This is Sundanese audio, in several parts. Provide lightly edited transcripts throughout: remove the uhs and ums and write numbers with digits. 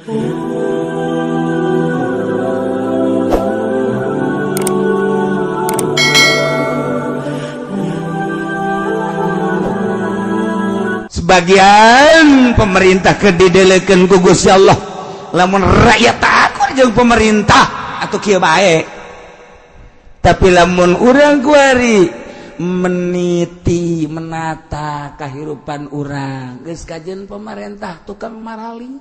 Sebagian pemerintah kedidelekeun ku Gusti Allah lamun rakyat takut jeung pemerintah atuh kieu bae. Tapi lamun urang kuari meniti menata kahirupan urang geus kajen pemerintah tukang marali,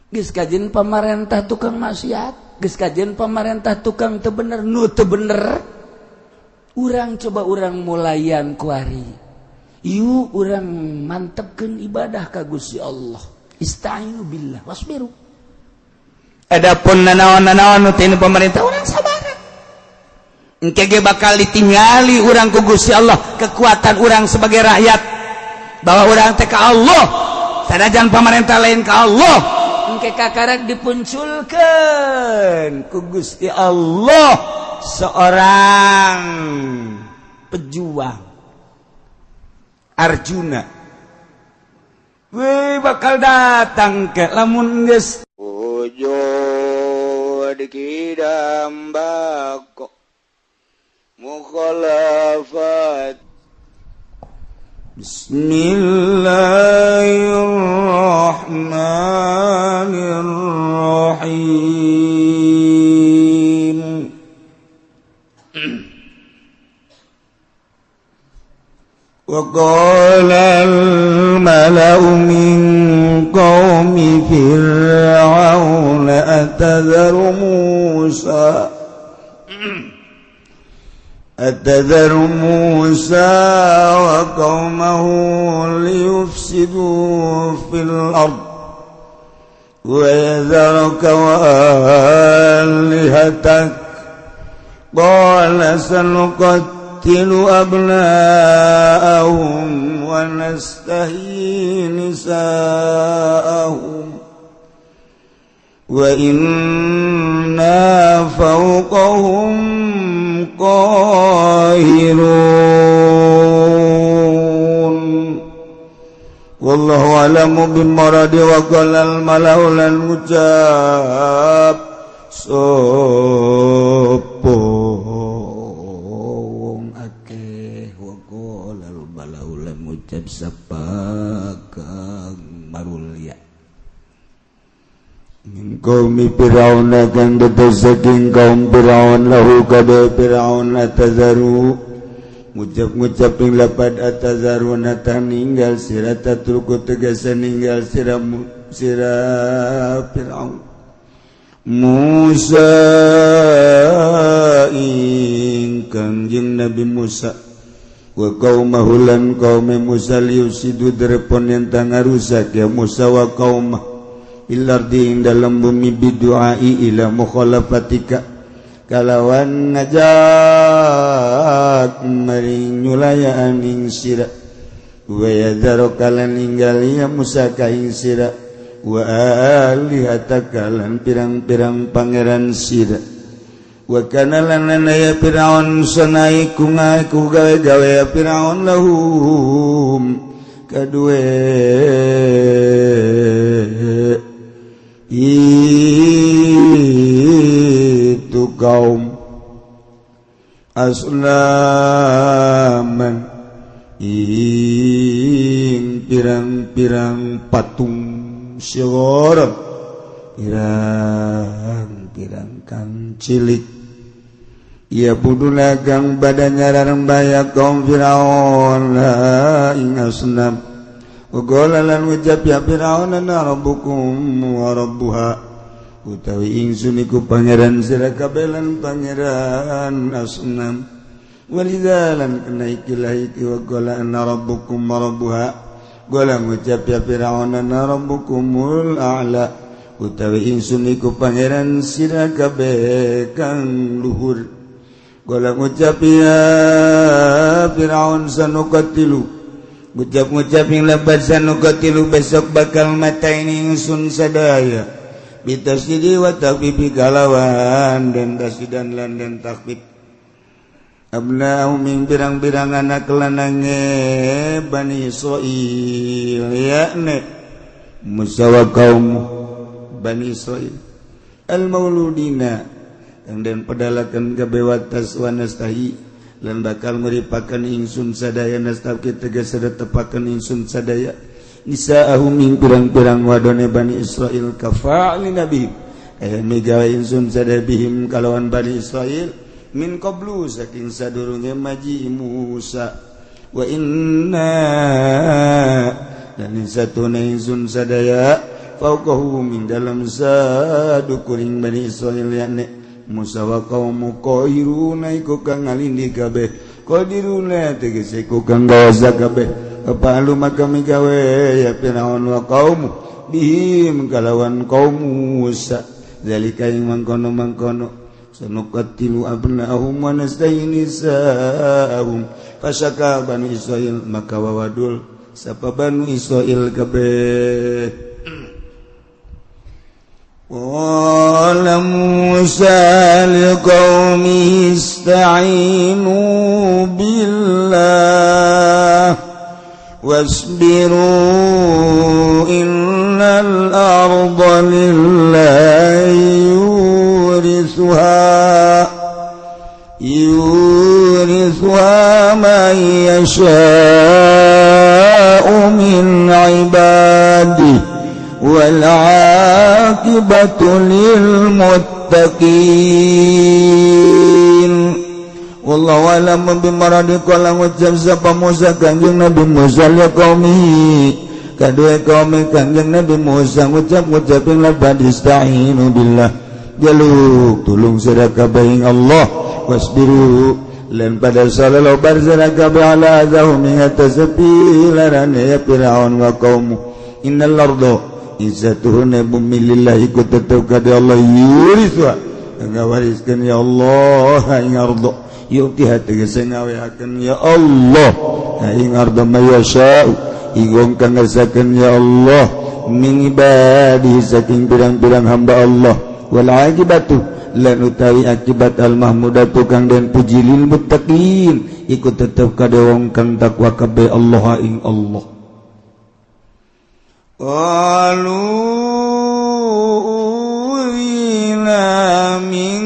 geus kajen pemerintah tukang maksiat, geus kajen pemerintah tukang teu bener nu teu bener, urang coba urang mulayan kuari. Ieu urang mantepkeun ibadah ka Gusti Allah. Istainu billah wasbiru. Adapun nanaon-nanaon nu tinu pemerintah urang sabaran. Engke ge bakal ditingali urang ku Gusti Allah kekuatan urang sebagai rakyat. Bahwa urang teh ka Allah, sanajan pemerintah lain ka Allah. Engke kakarek dipunculkeun ku Gusti Allah seorang pejuang Arjuna, weh bakal datang ke lamun geus wujud kidam bako mukhalafat. Bismillahirrahmanirrahim. وقال الملأ من قوم فرعون أتذر موسى وقومه ليفسدوا في الأرض ويذرك وآلهتك قال سنقتل أبناءهم ونستحيي نساءهم وإنا فوقهم قاهرون والله أعلم بالمراد وقال الملأ لن ucap sopo ucap sapa kang marulya min qaumi Fir'aun kang saking kaum Fir'aun lahu kada Fir'aun atazaru ngucap ing lapad atazaru nata ninggal sira tatruku tegasa ninggal sira Fir'aun Musa ing kanjeng Nabi Musa wa qaumahu lan qaum Musa liusidu derepon yang tangarusak ya Musa wa qaumah ilardi ing dalam bumi biduai ila mukhalafatika kalawan ngajak maring nyulayaan ing sira wa yadharu kalan ninggal ya Musa ka ing sira wa alihataka lan pirang-pirang pangeran sira wa kana lanana ya Fir'aun sanai ku gawe-gawe ya Fir'aun lahum kadue itu kaum aslaman ing pirang-pirang patung syarab pirang-pirang kang cilik ia buduna gang badannya rarembaya kaum Fir'aun ing asnam ugola lan ucap ya Fir'aun ana rabbukum wa rabbuha utawi ingsun iku pangeran sira kabeh lan pangeran asnam walidalan kena ikilah iki ugola ana rabbukum wa rabbuha gola ngucap ya Fir'aun ana rabbukumul a'la utawi ingsun iku pangeran sira kabeh kang luhur gola ngucap ya Fir'aun sanukatilu ngucap yang lebat sanukatilu besok bakal matain ingsun sadaya bitasdidi wa takbibi kalawan dan tasdidan lan dan takbib abna'u min birang-birang anak lanange Bani Israil yakni Musa wa kaum Bani Israil al-mauludina dan pedalakan kabewatas wa nastahi lan bakal ngeripakan ingsun sadaya nastaqi tegas tepakan ingsun sadaya nisaahum ing pirang-pirang wadone Bani Israil kafa'li nabi megawa ingsun sadaya bihim kalawan Bani Israil min qablu saking sadurunge maji Musa wa inna dan satuna ingsun sadaya fauqahu min dalam sadu kuring Bani Israil yakni Musa wa qaumu qairuna iku kang ngalindi kabeh qadiruna tegese iku kang gaza kabeh palu maka migawe ya Firaun wa qaumu bihim kalawan kaum Musa zalika ing mangkono sanuqatilu abnahum wa nastainisahum fasaka Bani Israil maka wawadul sapa Bani Israil kabeh Qala Musa liqaumihi ista'inu billah wasbiru innal arda lillahi yurithuha man yasha'u min ibadihi والعاقبة للمتقين والله أعلم بمراد qala ngucap sapa Musa kanjeng Nabi Musa ya qaumi kadue kaum kanjeng Nabi Musa ngucap-ngucapin labad ista'inu billah jaluk tulung sira kabeh Allah wasbiru lan pada sallallahu barzana kabeh ala azahum ing atasepi larane ya Firaun wa qaum innal arda izzatuhuna bumi lillahi ku tetep ka Allah yuriswa ngawariskeun ya Allah ing ardo yuti hati geus ngaweakeun ya Allah ing ardo mayasya igong kang ngasakeun ya Allah min ibadi saking pirang-pirang hamba Allah wal aqibatu lan utawi akibat al mahmudatu kang den puji lil muttaqin iku tetep ka wong kang takwa kabeh Allah ing Allah Qalu u'ina min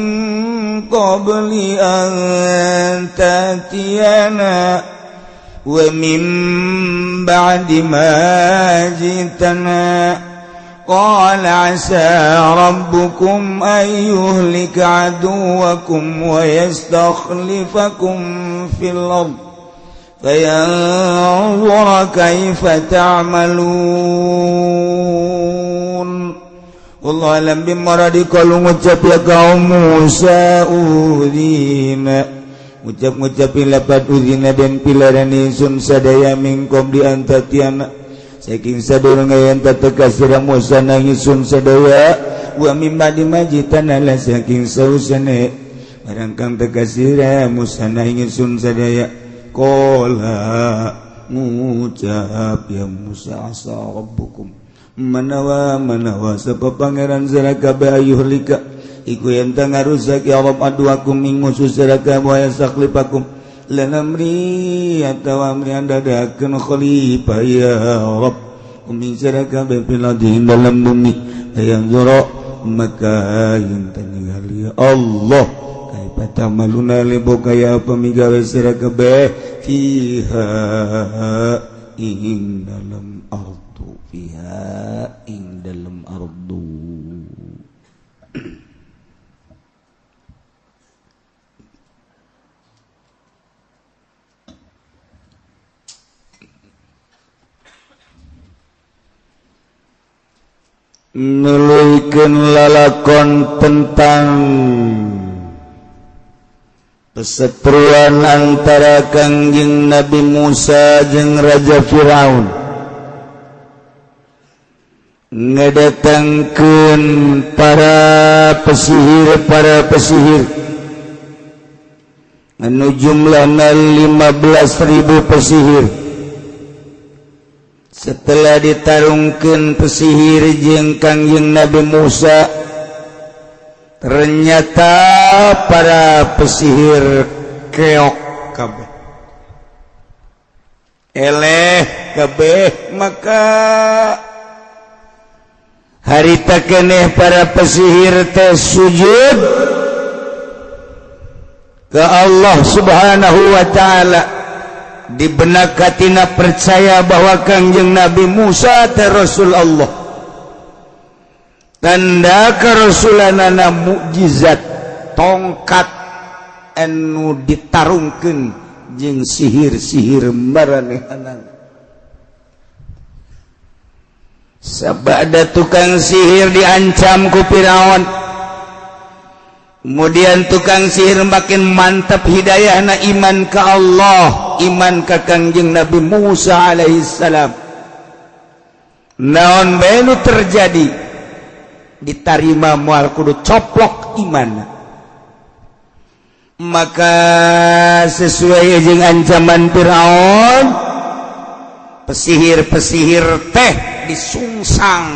qabli an tatiyana wa min ba'di ma jitana qala asa rabbukum an yuhlika aduwakum wa yastakhlifakum fil ardh فَيَنْظُرَ كَيْفَ تَعْمَلُونَ Wallahu a'lam bimaradi qalu ngucap ya kaum Musa udhina ngucap-ngucapin lapat udhina dan pilaran insun sadaya mingkom di antatiana saking sadurung yang tateka sira Musa nangisun sadaya wa mimma dimajitan ala saking sausane barang kang teka sira Musa nangisun sadaya Qala ngucap ya Musa asa rabbukum manawa sapa pangeran sira kabeh ayuhlika iku yen ngarusak ya Rabb aduakum ing musuh sira kabeh wa yastakhlifakum lanamri atawa amri andadakeun khalifah ya Rabb ing sira kabeh piladhi dalam bumi yang zura maka yen ningali Allah Patamaluna libuka ya pamigawe sira kabeh fiha ing dalam ardu fiha ing dalam ardu nuluykeun lalakon tentang perseteruan antara Kangjeng Nabi Musa jeung Raja Firaun ngadatangkeun para pesihir anu jumlahna 15.000 pesihir setelah ditarungkeun pesihir jeung Kangjeng Nabi Musa ternyata para pesihir keok kabeh eleh kabeh maka harita keneh para pesihir teh sujud ke Allah Subhanahu wa ta'ala. Di benak hatina percaya bahwa Kangjeng Nabi Musa teh Rasul Allah, tanda kerasulanana mukjizat tongkat anu ditarungkeun jeung sihir-sihir maranehanana. Sabada tukang sihir diancam ku Firaun, kemudian tukang sihir makin mantap hidayahna iman ke Allah, iman ke Kangjeng Nabi Musa alaihissalam. Naon bae nu terjadi ditarima moal kudu coplok iman. Maka sesuai jeung ancaman Firaun, pesihir-pesihir teh disungsang,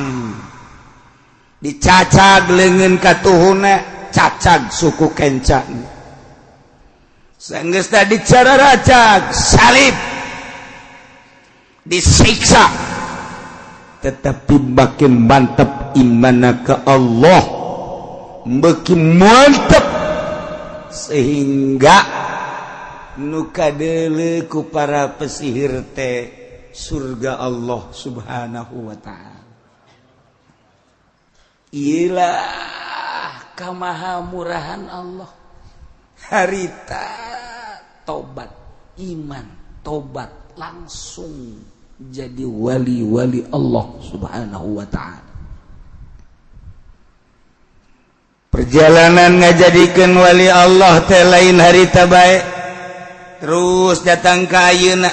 dicacag leungeun katuhuna, cacag suku kencan. Sanggeus tadi cara racag, salib, disiksa, tetapi makin mantap imanna ke Allah, makin mantap sehingga nu kadeuleu ku para pesihir teh surga Allah Subhanahu wa ta'ala. Iyalah kamahamurahan Allah. Harita tobat iman, tobat langsung jadi wali-wali Allah Subhanahu wa ta'ala. Perjalanan ngajadikeun wali Allah teh lain harita bae, terus datang ka ayeuna.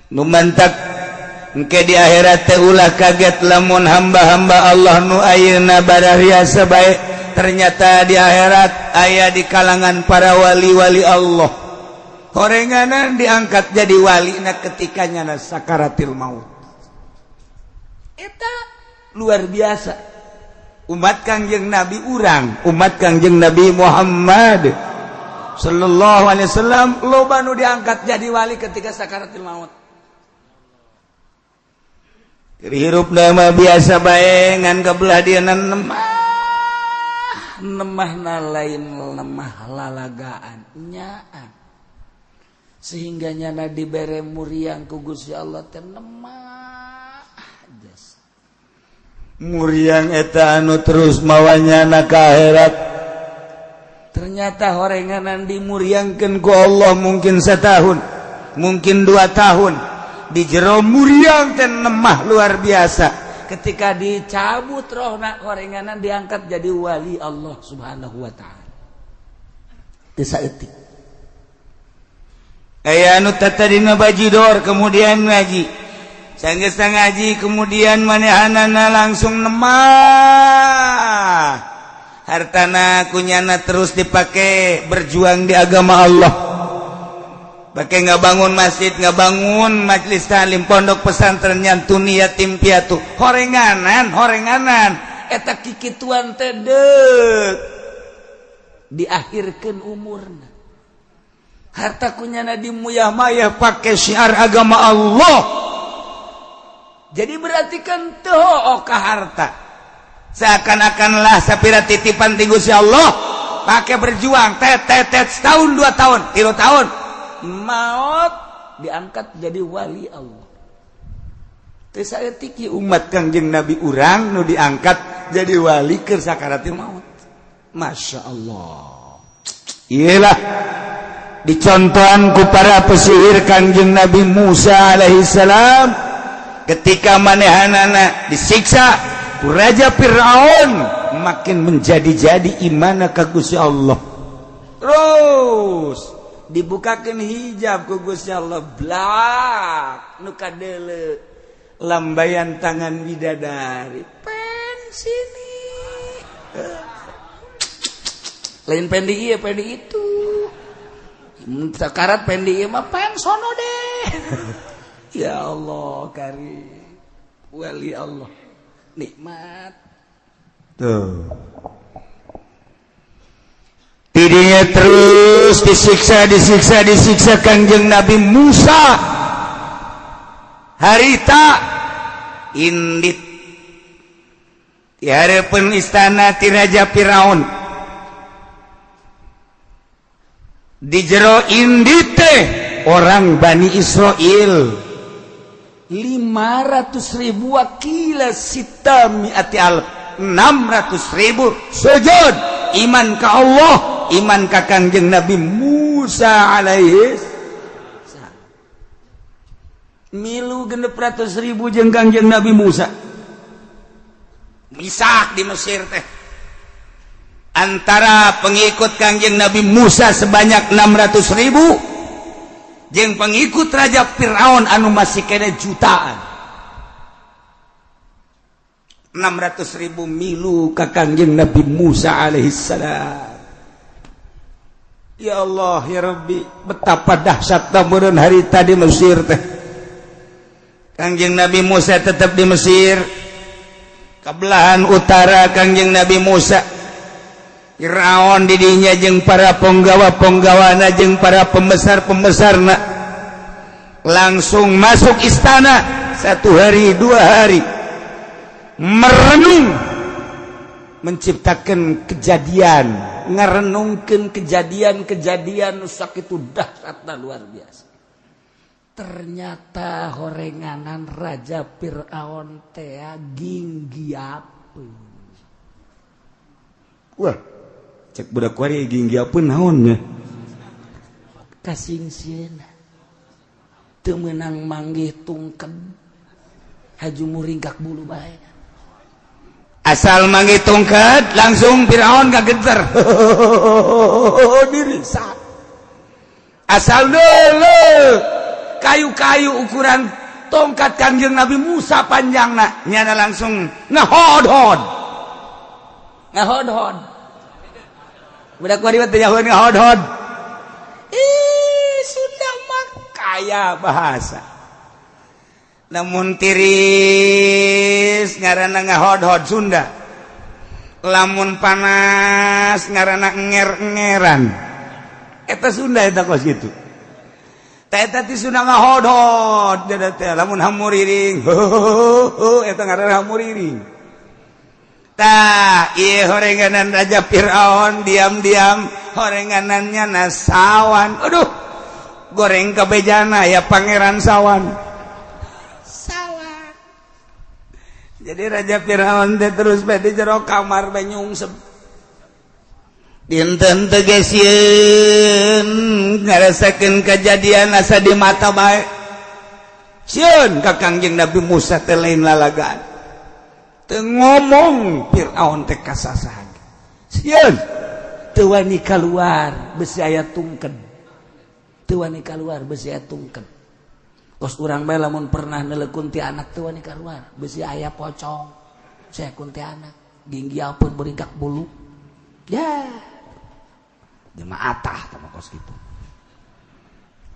Nu mantak engke di akhirat teh ulah kaget lamun hamba-hamba Allah nu ayeuna barariasa bae, ternyata di akhirat aya di kalangan para wali-wali Allah. Horenganan diangkat jadi walina ketika nyana sakaratil maut. Eta luar biasa. Umat Kangjeng Nabi urang, umat Kangjeng Nabi Muhammad sallallahu alaihi wasallam loba nu diangkat jadi wali ketika sakaratil maut. Hirup nama biasa bae ngan kabelah dieuna nemahna lain lemah lalagaan nyaan, sehingga nyana dibere muriang ku Gusti Allah teh nemah jas. Muriang eta anu terus mawa nyana ka akhirat. Ternyata horenganan dimuriangkeun ku Allah mungkin setahun, mungkin 2 tahun. Di jero muriang teh nemah luar biasa. Ketika dicabut rohna horenganan diangkat jadi wali Allah Subhanahu wa ta'ala. Teu saeutik. Aya anu tatadina bajidor kemudian ngaji. Sanggeus ngaji kemudian manehanana langsung nemah. Hartana kunyana terus dipake berjuang di agama Allah. Pakai ngabangun masjid, ngabangun majelis ta'lim, pondok pesantren nyantun yatim piatu. Horenganan eta kikituan teh deuk diakhirkeun umurna. Harta kunyana dimuyah-mayah pakai syiar agama Allah. Jadi berarti kan teu ka harta. Seakan-akanlah sapira titipan ti Gusti Allah, pakai berjuang tet setahun 2 tahun 3 tahun maut diangkat jadi wali Allah. Teu saeutik umat Kangjeng Nabi urang nu diangkat jadi wali keur sakaratil maut. Masya Allah. Iyalah dicontohan ku para pesihir Kangjeng Nabi Musa alaihissalam ketika manehanana disiksa ku Raja Fir'aun, makin menjadi-jadi imanna ka Gusti Allah. Terus dibukakeun hijab ku Gusti Allah, blak nu kadeuleu lambayan tangan bidadari, pen sini lain pen di ieu pen di itu, sakarat pen di ieu mah pen sono deh. Ya Allah karim, wali Allah nikmat tuh. Tidinya terus disiksa Kangjeng Nabi Musa. Harita indit Tiareupeun istana ti Raja Firaun. Di jero indi teh orang Bani Israel 500.000 wakila sitami ati alf 600.000 sujud iman ka Allah, iman ka Kangjeng Nabi Musa alaihi milu 600.000 jeung Kangjeng Nabi Musa misah di Mesir teh antara pengikut Kangjeng Nabi Musa sebanyak 600.000 jeung pengikut Raja Firaun anu masih kena jutaan 600.000 milu ka Kangjeng Nabi Musa alaihissalam. Ya Allah ya Rabbi, betapa dahsyatna meureun harita di Mesir teh. Kangjeng Nabi Musa tetap di Mesir. Kabelahan utara Kangjeng Nabi Musa Firaun didinya jeung para penggawa-penggawana jeung para pembesar-pembesarna langsung masuk istana 1 hari 2 hari merenung menciptakan kejadian ngarenungkeun kejadian-kejadian sakitu dahsyatna luar biasa. Ternyata horenganan Raja Firaun teh ginggiapeun. Wah, cek budak kuari ginggiapeun naon nya? Kasingseun. Teu meunang manggih tungked. Haju muringkak bulu bae. Asal manggih tungked langsung Firaun kageter. Dirisa. Asal deuleu kayu-kayu ukuran tongkat Kangjeng Nabi Musa panjangna nyana langsung ngahodhod. Ngahodhod. Budak kuari teh nyaho ngahodhod. Sunda mah kaya bahasa. Lamun tiris ngaranna ngahodhod Sunda. Lamun panas ngaranna enger-engeran. Eta Sunda eta kos kitu. Eta ti Sunda ngahodhod da teh lamun hamuriring. Eta ngaranna hamuriring. Tah ieu horenganan Raja Firaun diam-diam horenganannya nasawan. Aduh. Goreng kabejana ya Pangeran Sawan. Jadi Raja Firaun teh terus bae di jero kamar bae nyungsep. Dinten teh geus sieun ngarasakeun kajadian asa di mata bae. Sieun ka Kangjeng Nabi Musa teh lain lalagaan. Teu ngomong Firaun teh kasasahan. Sieun teu wani kaluar besi aya tungked. Teu wani kaluar besi aya tungked. Kos urang bae lamun pernah nelekun ti anak teu wani kaluar besi aya pocong saya kunti anak ginggiapeun beringkak bulu ya jemaatah tama kos kitu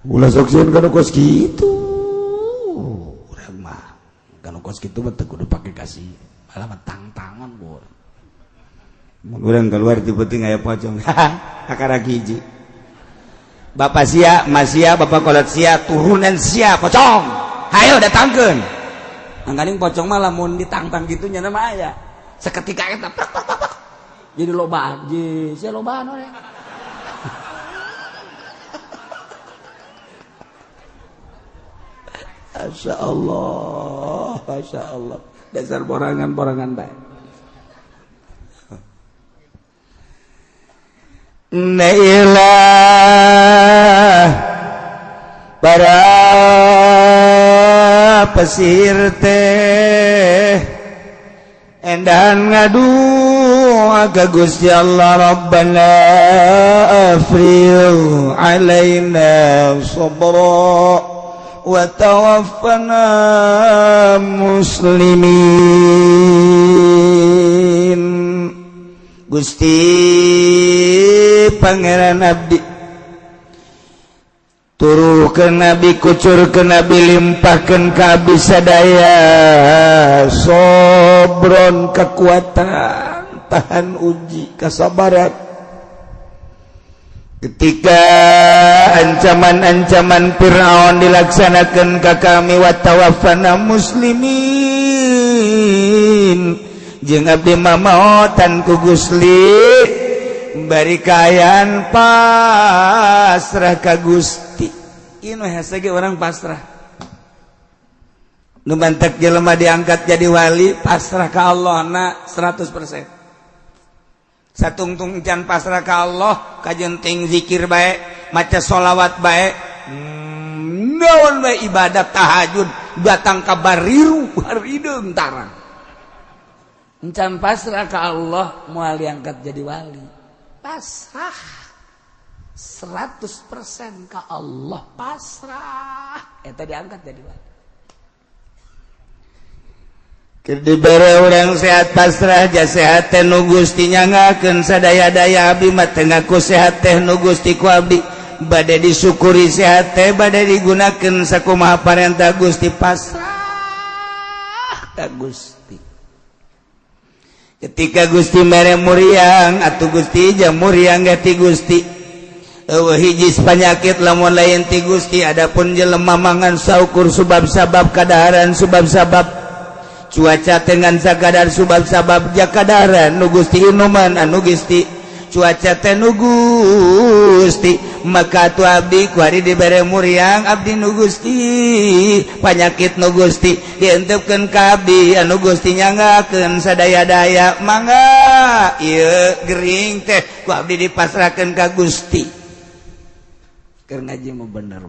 ulah sok sieun kana kos kitu urang mah kana kos kitu mah teu kudu pake kasih malah mah tang-tangan bor mun urang keluar tiba-tiba aya pocong kakara hiji Bapak sia, Mas sia, Bapak kolot sia, turunan sia, pocong. Hayo datangkeun. Angganing pocong mah lamun ditangtang kitu nya mah aya. Saketika eta jadi lobaan, je, sia lobaan we. Masya Allah. Dasar borangan-borangan bae. Nailah para pesihir teh endan ngadu ka Gusti Allah Rabbana afril alaina sabra wa tawaffana muslimin. Gusti Pangeran Abdi turuhkeun Nabi, kucurkeun Nabi, limpahkeun ka abdi sadaya sobron kekuatan tahan uji kasabaran ketika ancaman-ancaman Firaun dilaksanakeun ka kami wa tawaffana muslimin jeung abdi mamaotan ku Gusti bari kaayaan pasrah ka Gusti. Ieu hese ge urang pasrah. Nu mantek jelema diangkat jadi wali pasrah ka Allah na 100%. Satungtung can pasrah ka Allah kajenting zikir bae, maca sholawat bae, naon bae ibadat tahajud datang ka bariru harideung tarang. Encan pasrah ka Allah moal diangkat jadi wali. Pasrah 100% ka Allah, pasrah eta diangkat jadi wali. Keur dibere urang sehat pasrah ja sehat teh nu Gusti nyangakeun sadaya-daya abdi mah teu ngaku sehat teh nu Gusti ku abdi bade disyukuri sehat teh bade digunakeun sakumaha parentah Gusti pasrah ka Gusti. Ketika Gusti mere muriang atuh Gusti jah muriang ge ti Gusti. Eueuh hiji panyakit lamun lain ti Gusti adapun jelema mangan saukur subab-sabab kadaharan subab-sabab cuaca dengan sakadar subab-sabab jakadaran nu Gusti inuman anu Gusti cuaca teh nu Gusti maka tu abdi ku ari dibere muriang abdi nu Gusti panyakit nu Gusti dientepkeun ka abdi anu Gusti nyangakeun sadaya-daya mangga ieu gering teh ku abdi dipasrahkeun ka Gusti. Keur ngaji mah bener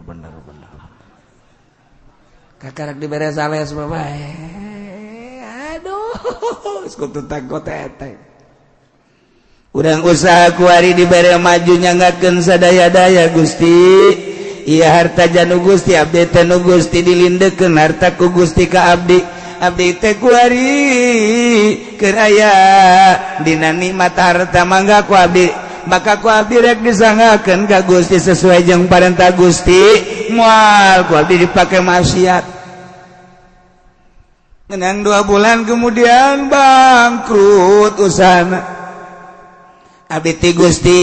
kakarak dibere sales bae. Sekutu takut teteh. Urang usaha ku ari dibere maju nyangakeun sadaya-daya Gusti. Ieu harta janu Gusti abdi teh nu Gusti dilindeukeun harta ku Gusti ka abdi. Abdi teh ku ari keur aya dina nikmat harta mangga ku abdi. Maka ku abdi rek disangakeun ka Gusti sesuai jeung parentah Gusti. Moal ku abdi dipake maksiat. Menang 2 bulan kemudian bangkrut usahana. Abdi ti Gusti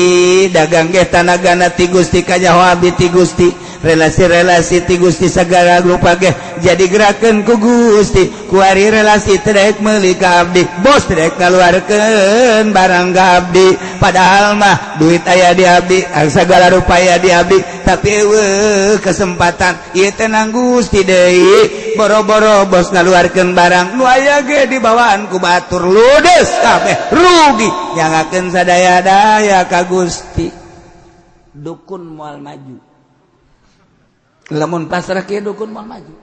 dagang ge tanagana ti Gusti kanyaho abdi ti Gusti relasi-relasi ti Gusti sagala rupa ge jadi gerakeun ku Gusti ku ari relasi teh daek meuli ka abdi bos teh daek ngaluarkeun barang ka abdi padahal mah duit aya di abdi sagala rupa aya di abdi tapi eueuh kesempatan ieu teh nang Gusti deui boro-boro bos ngaluarkeun barang nu aya ge dibawaan ku batur ludes kabeh rugi nyangakeun sadaya-daya ka Gusti. Dukun moal maju lamun pasrah kieu dukun moal maju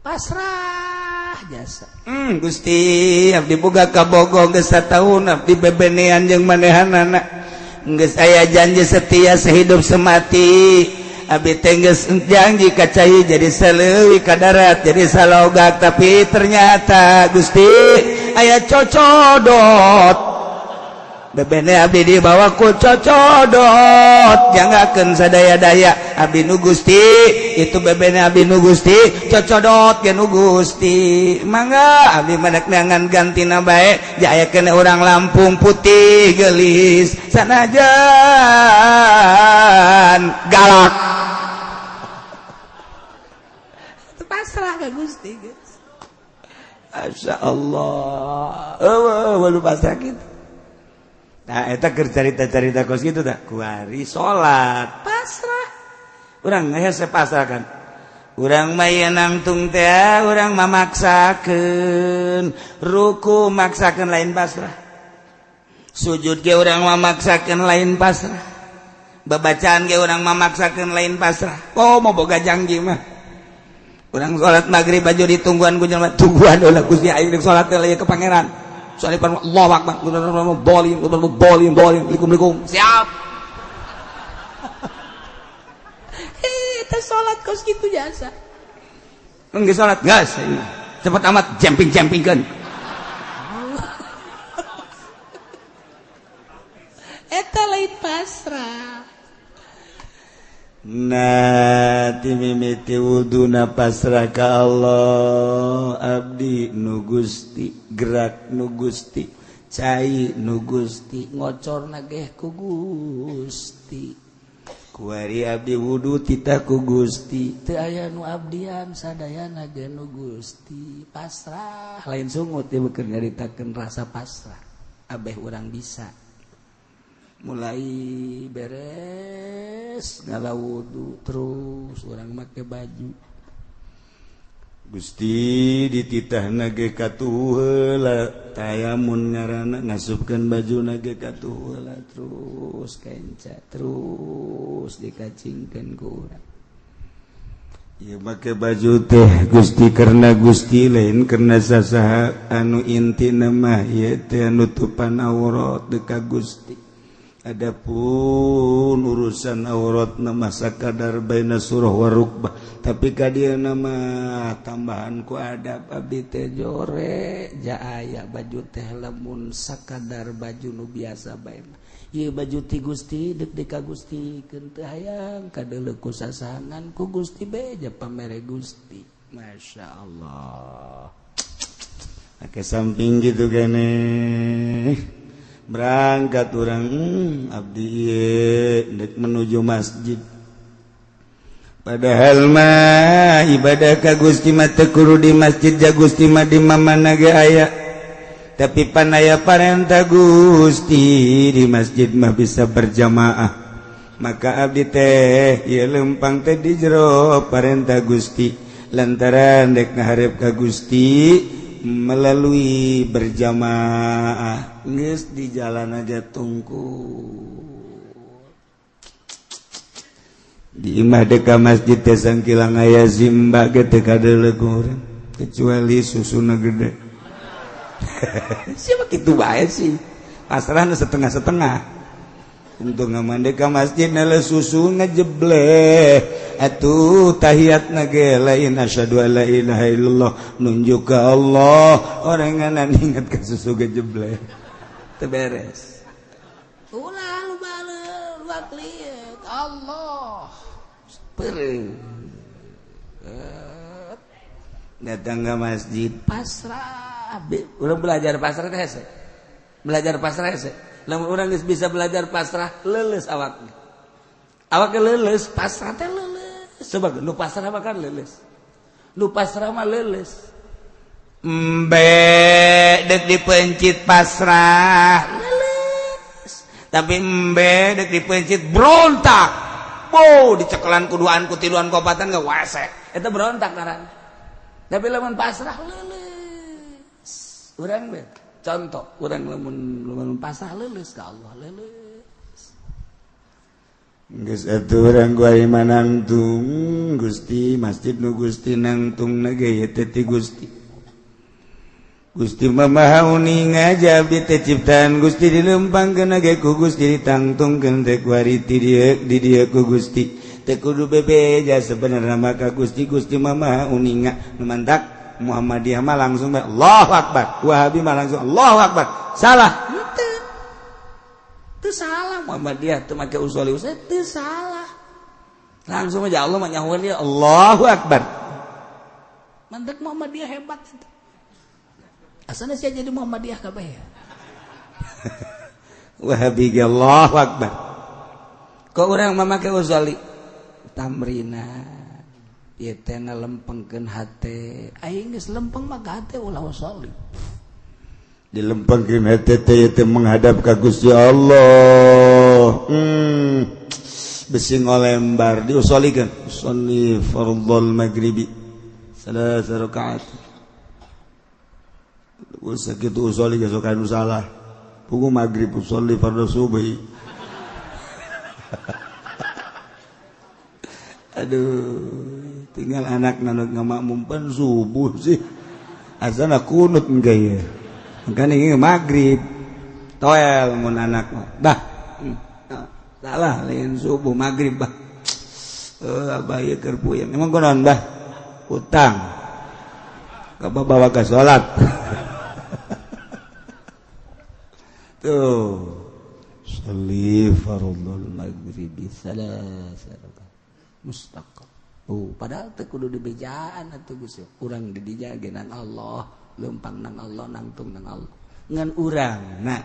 pasrah jasa. Gusti abdi boga kabogo geus sataun abdi bebenean jeung manehanana geus aya janji setia sehidup semati abdi teh geus janji ka cai jadi saleuwi ka darat jadi salogak tapi ternyata Gusti aya cocodot bebene abdi dibawa ku cocodot jangakeun sadaya-daya abdi nu Gusti itu bebene abdi nu Gusti cocodot ge nu Gusti mangga abdi madak neangan gantina bae jayakeun urang Lampung putih geulis sanajan galak pasrah ka Gusti geus masyaallah eueuh pasrah kitu. Nah, eta keur carita-carita kos kitu tah. Kuari salat, pasrah. Urang hese pasrah kan. Urang mah ieu nangtung teh urang mamaksakeun, ruku maksakeun lain pasrah. Sujud ge urang mamaksakeun lain pasrah. Babacaan ge urang mamaksakeun lain pasrah. Oh, mau boga janji mah. Urang salat magrib baju ditungguan ku jelema, tungguan ulah Gusti aing rek salat teh aya ke pangeran. Soalnya Allahu Akbar, bolim, assalamualaikum, siap. Kita sholat kos gitu jasa. Enggak sholat, gas. Cepat amat jumping-jumpingkan. Eta lain pasrah. Nati mimiti wuduna pasrah ka Allah abdi nu Gusti gerak nu Gusti cai nu Gusti ngocor nageh ku Gusti kuari abdi wudu titaku Gusti teu aya nu abdian sadayana ge nu Gusti pasrah lain sungut dia beukeun nyaritakeun rasa pasrah abeh urang bisa mulai beres ngala wudu terus urang make baju Gusti dititahna ge katuh heula tayamun ngaranna ngasupkeun bajuna ge katuh heula terus kenca terus dikacingkeun ku urang ieu make baju teh Gusti karena Gusti lain karena sasaha anu intina mah ieu teh nutupan aurat deuk ka Gusti adapun urusan aurat nama sakadar baina surah wa rukbah tapi ka dieu nama tambahan ku adab abdi teh jore ja aya baju teh lamun sakadar baju nu biasa bae mah ieu baju ti Gusti deuk di ka Gusti keun teu hayang kadeuleu ku sasangan ku Gusti beja pamere Gusti masyaallah ake samping gitu keneh berangkat orang abdi dek menuju masjid padahal mah ibadah ka Gusti mah teu kudu di masjid ja Gusti mah di mamana ge aya tapi pan aya parentah Gusti di masjid mah bisa berjamaah maka abdi teh ieu lempang teh di jero parentah Gusti lantaran dek ngaharep ka Gusti melalui berjamaah geus di jalan aja tungku di imah deka masjid teh sangkilang aya zimba ge teu kadeuleu urang kecuali susuna gede siapa kitu bae sih pasrahna setengah-setengah untuk ngamandeka masjid nala susu ngejebleh atuh tahiyatna ge lain asyhadu alla ilaha illallah nunjuk ka Allah orang ngana ingat ka susu gejebleh teu beres ulah lu baleul wakliet Allah pereu datang ke masjid pasrah urang belajar pasrah teh hese belajar pasrah hese lamun urang geus bisa belajar pasrah leuleus awakna awak leuleus pasrah teh leuleus coba nu pasrah mah kan leuleus nu pasrah mah leuleus embe dek dipencit pasrah leuleus tapi embe dek dipencit berontak dicekelan kuduan kutiluan kopatan ge wese eta berontak ngaran tapi lamun pasrah leuleus urang be contoh urang lamun pasrah leuleus ka Allah leuleus geus atuh urang ku ari manangtung Gusti masjid nu Gusti nangtungna ge ieu teh ti Gusti Gusti mah maha uning aja abdi teh ciptaan Gusti dilempangkeun ge ku Gusti ditangtungkeun teh ku ari ti dieu ku Gusti teu kudu bebeja sabenerna mah ka Gusti Gusti mah maha uninga nu mantak Muhammadiyah mah langsung Allahu Akbar Wahabi mah langsung Allahu Akbar salah teu salah Muhammadiyah teu make usuli teu salah langsung aja Allah mah nyahueun dia Allahu Akbar mantek Muhammadiyah hebat itu asana sia jadi Muhammadiyah kabeh Wahabi ge Allahu Akbar kok urang mah make usuli tamrina ieu teh ngalempengkeun hate aing geus lempeng mah ka hate ulah usoli dilempengkeun hate teh teh menghadap ka Gusti Allah besi ngolembar diusolikeun sholli fardhul maghribi salasa rakaat usah kitu usoli geus kana salah pugu maghrib usoli fardhu subhi aduh tinggal anak nanut ngamakmumpan subuh sih azana kunut engke ya makanya ini maghrib toel mun anak bah salah lain subuh maghrib bah abah ieu keur puyeng emang kunaon bah utang bawa ke sholat tuh sholli fardhul maghribi salasa mustaqim padahal teh kudu dibejaan atuh Gusti urang di dinya genan Allah leumpang nang Allah nangtung nang Allah ngan urang nah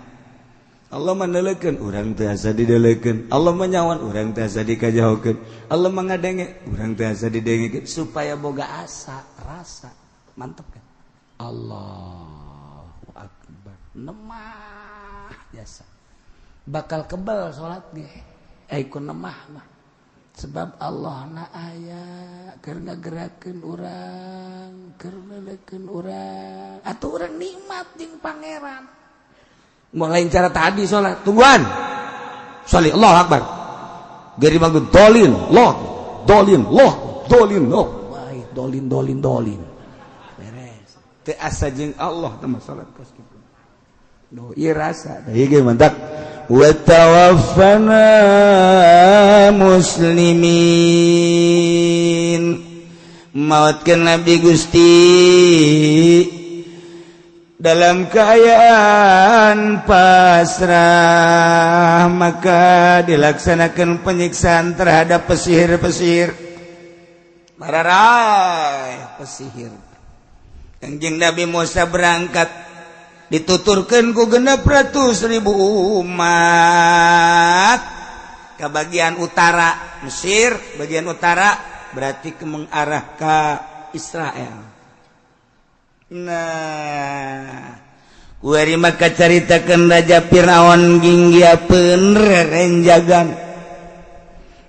Allah menelekeun urang teu asa didelekeun, Allah menyawan urang teu asa dikajauhkeun, Allah mengadenge urang teu asa didengekeun supaya boga asa rasa mantep kan. Allahu akbar nemah biasa bakal kebal salat ge ku nemah mah sebab Allah na aya keur ngagerakeun urang keur nelekeun urang atuh urang nikmat jeung pangeran. Mulai cara tadi sholat tungguan sholli Allahu Akbar geri bangun dolin loh dolin beres teu asa jeung Allah teman sholat kos kitu do ieu rasa ieu ge mantap wa tawaffana muslimin mautkeun Nabi Gusti dalam keadaan pasrah maka dilaksanakan penyiksaan terhadap pesihir-pesihir mararai pesihir. Kangjeng Nabi Musa berangkat dituturkeun ku 600.000 umat ke bagian utara Mesir, bagian utara berarti ke mengarah ke Israel. Nah kuari maka caritakeun Raja Firaun ginggiapeun rerenjagan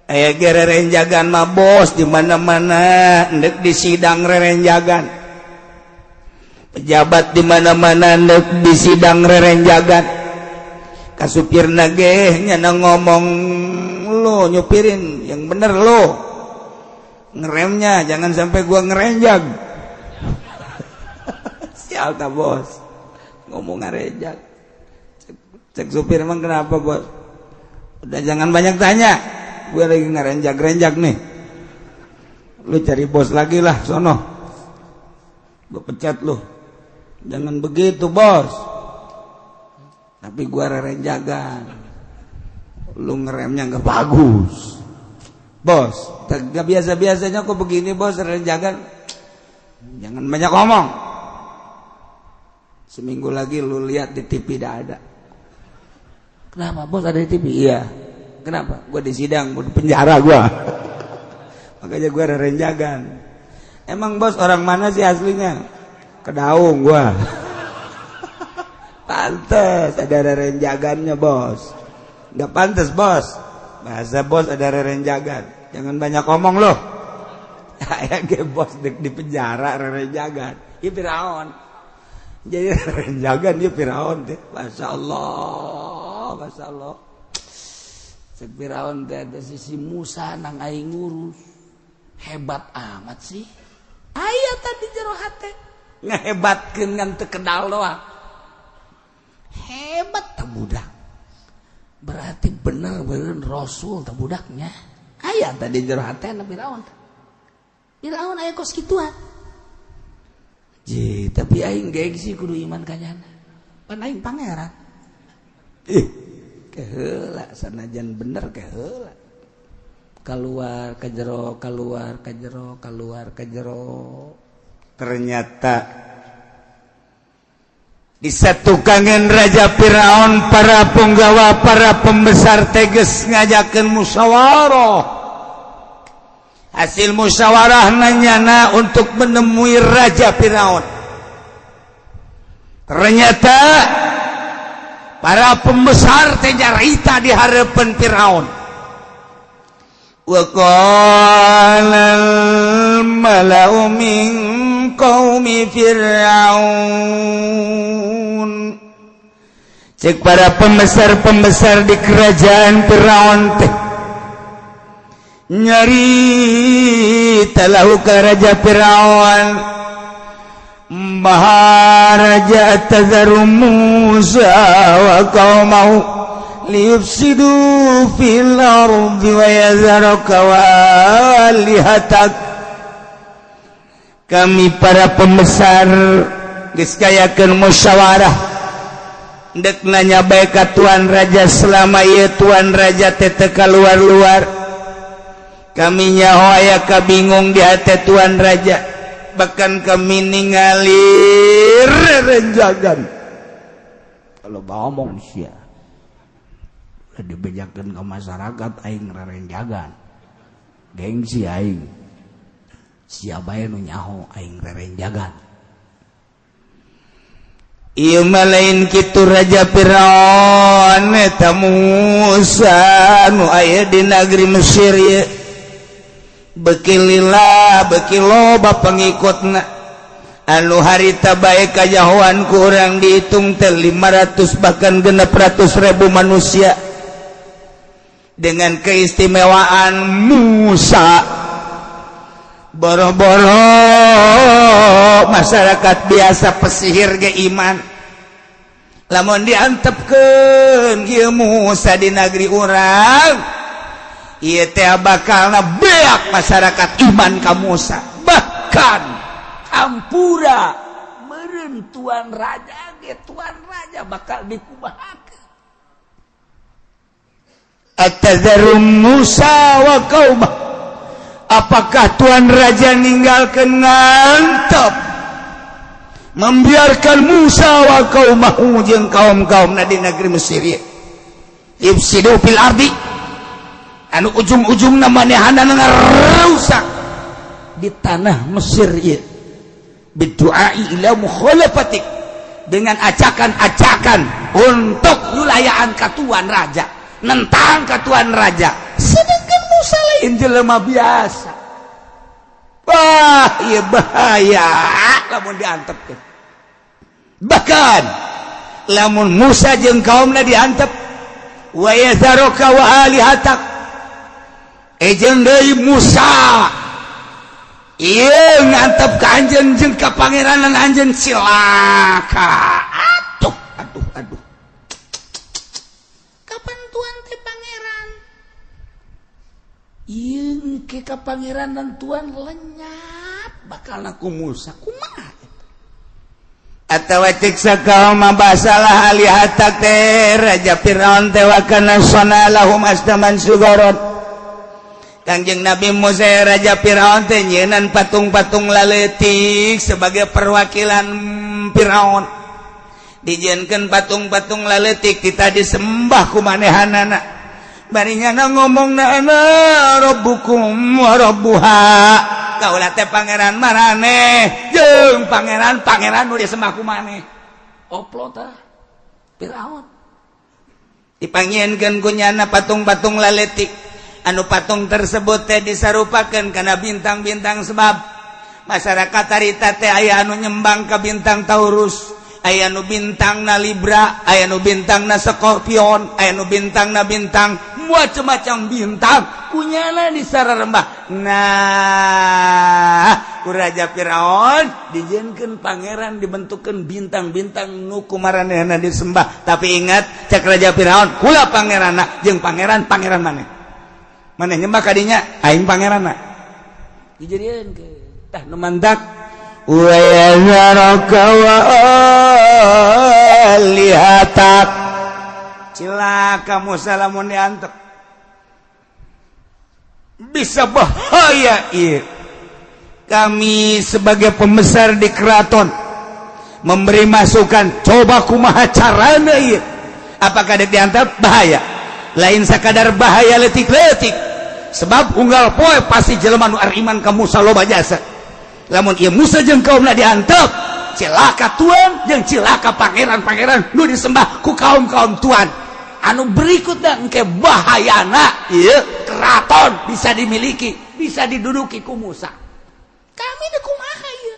aya ge rerenjagan mah bos di mana-mana endek di sidang rerenjagan pejabat di mana-mana endek di sidang rerenjagan ka supirna ge nya ngomong lo nyupirin yang bener lo ngeremnya jangan sampai gua ngerenjag. Alta bos ngomong ngarejak cek supir emang kenapa bos udah jangan banyak tanya gue lagi ngarenjak nih lu cari bos lagi lah sono gue pecat lu jangan begitu bos tapi gue renjagan lu ngeremnya gak bagus bos gak biasa-biasanya kok begini bos renjagan jangan banyak ngomong. Seminggu lagi lu lihat di TV dah ada. Kenapa bos ada di TV? Iya. Kenapa? Gua di sidang, gua di penjara gua. Makanya gua ada renjagan. Emang bos orang mana sih aslinya? Kedaung gua. Pantes ada renjagannya bos. Nggak pantes bos. Bahasa bos ada renjagan. Jangan banyak ngomong loh. Kayak ge bos di penjara renjagan. Ieu Firaun. Jadi renjagan dia Firaun teh. Masya Allah. Cek Firaun teh ada sisi Musa nang aing ngurus. Hebat amat sih. Aya tadi jero hate. Ngehebatkeun ngan teu kenal doang. Hebat teh budak. Berarti bener-bener Rasul teh budaknya. Aya tadi jero hate na Firaun. Firaun aya kos kituan. Tapi aing gengsi kudu iman kanyana. Pan aing pangeran. Keheula sanajan bener keheula. Keluar ke jero. Ternyata disatukangan Raja Firaun para penggawa para pembesar teges ngajakeun musyawarah. Hasil musyawarah nanyana untuk menemui Raja Firaun. Ternyata para pembesar teh nyarita di harapan Firaun. Wa qala al-mala'u min qaumi Firaun. Cek para pembesar-pembesar di kerajaan Firaun teh nyari talahu ka Raja Firaun Maharaja tazaru Musa wa qaumahu liyufsidu fil ardi wa yazaraka wa alihatak. Kami para pembesar geus kayakeun musyawarah dek nanya bae ka tuan raja selama ieu tuan raja teh teu kaluar-luar. Kami nyaho aya kabingung di hati tuan raja, bahkan kami ningali renjagan. Kalau ngomong sia dibejakeun ka masyarakat aing rerenjagan gengsi aing sia bae nu nyaho aing rerenjagan ieu mah lain kitu Raja Firaun eta Musa nu aya di negeri Mesir ye beuki lila beuki loba pengikutna anu harita bae kajahoan ku urang dihitung teh 500 bahkan 600.000 manusia dengan keistimewaan Musa boro-boro masyarakat biasa pesihir ge iman lamun diantepkeun ieu Musa di negeri urang ieu teh bakalna beak masyarakat iman ka Musa bahkan hampura meureun tuan raja bakal dikubahakeun Atazarum Musa wa qaumah. Apakah tuan raja ninggalkeun ngantep membiarkan Musa wa qaumahu jeung kaum-kaumna di negeri Mesir ieu ifsidu fil ardi anu ujung-ujungna manehana ngarusak di tanah Mesir ieu biduai ila mukhalafatik dengan acakan-acakan untuk yulayaan ka tuan raja nentang ke tuan raja sedangkan Musa lain jelema biasa wah iya bahaya lamun diantep bahkan lamun Musa jeung kaumna diantep wa yazaroka wa alihatak jeung deui Musa ieu ngantep ka anjeun jeung ka pangeranan anjeun cilaka aduh ieu ke ka pangeranan tuan lenyap bakal naku Musa kumaha atawa cek sakaum basalah alihatak teh raja Firaun teh wa kana sanalahum astaman sugaron Kangjeng Nabi Musa raja Firaun teh nyeunan patung-patung laletik sebagai perwakilan Firaun dijieunkeun patung-patung laletik kita disembah ku manehanana barinya ngomongna ana rabbukum wa rabbuha kaula teh pangeran maraneh jeung pangeran nu disembah ku maneh oplo tah Firaun dipangieunkeun ku nyana patung-patung laletik anu patung tersebut teh disarupakeun kana bintang-bintang sebab masyarakat harita teh aya anu nyembang ka bintang Taurus aya nu bintangna Libra aya nu bintangna Scorpion aya nu bintangna bintang macam-macam bintang kunyana di sararembah nah ku raja Firaun dijieunkeun pangeran dibentukeun bintang-bintang nu kumaranehna disembah tapi ingat cek raja Firaun kula pangeranna jeung pangeran maneh nyembah kadinya aing pangeranna dijadieunkeun tah nu mandak wa yazaraka wa alihatak cilaka Musa lamun diantep bisa bahaya ieu kami sebagai pembesar di keraton memberi masukan coba kumaha carana ieu apakah dek diantep bahaya lain sakadar bahaya letik-letik sebab unggal poe pasti jelema nu ariman ka Musa loba jasa lamun ieu Musa jeung kaumna diantep cilaka tuan jeung cilaka pangeran-pangeran nu disembah ku kaum-kaum tuan anu berikutna engke bahayana ieu keraton bisa dimiliki bisa diduduki ku Musa kami teh kumaha ieu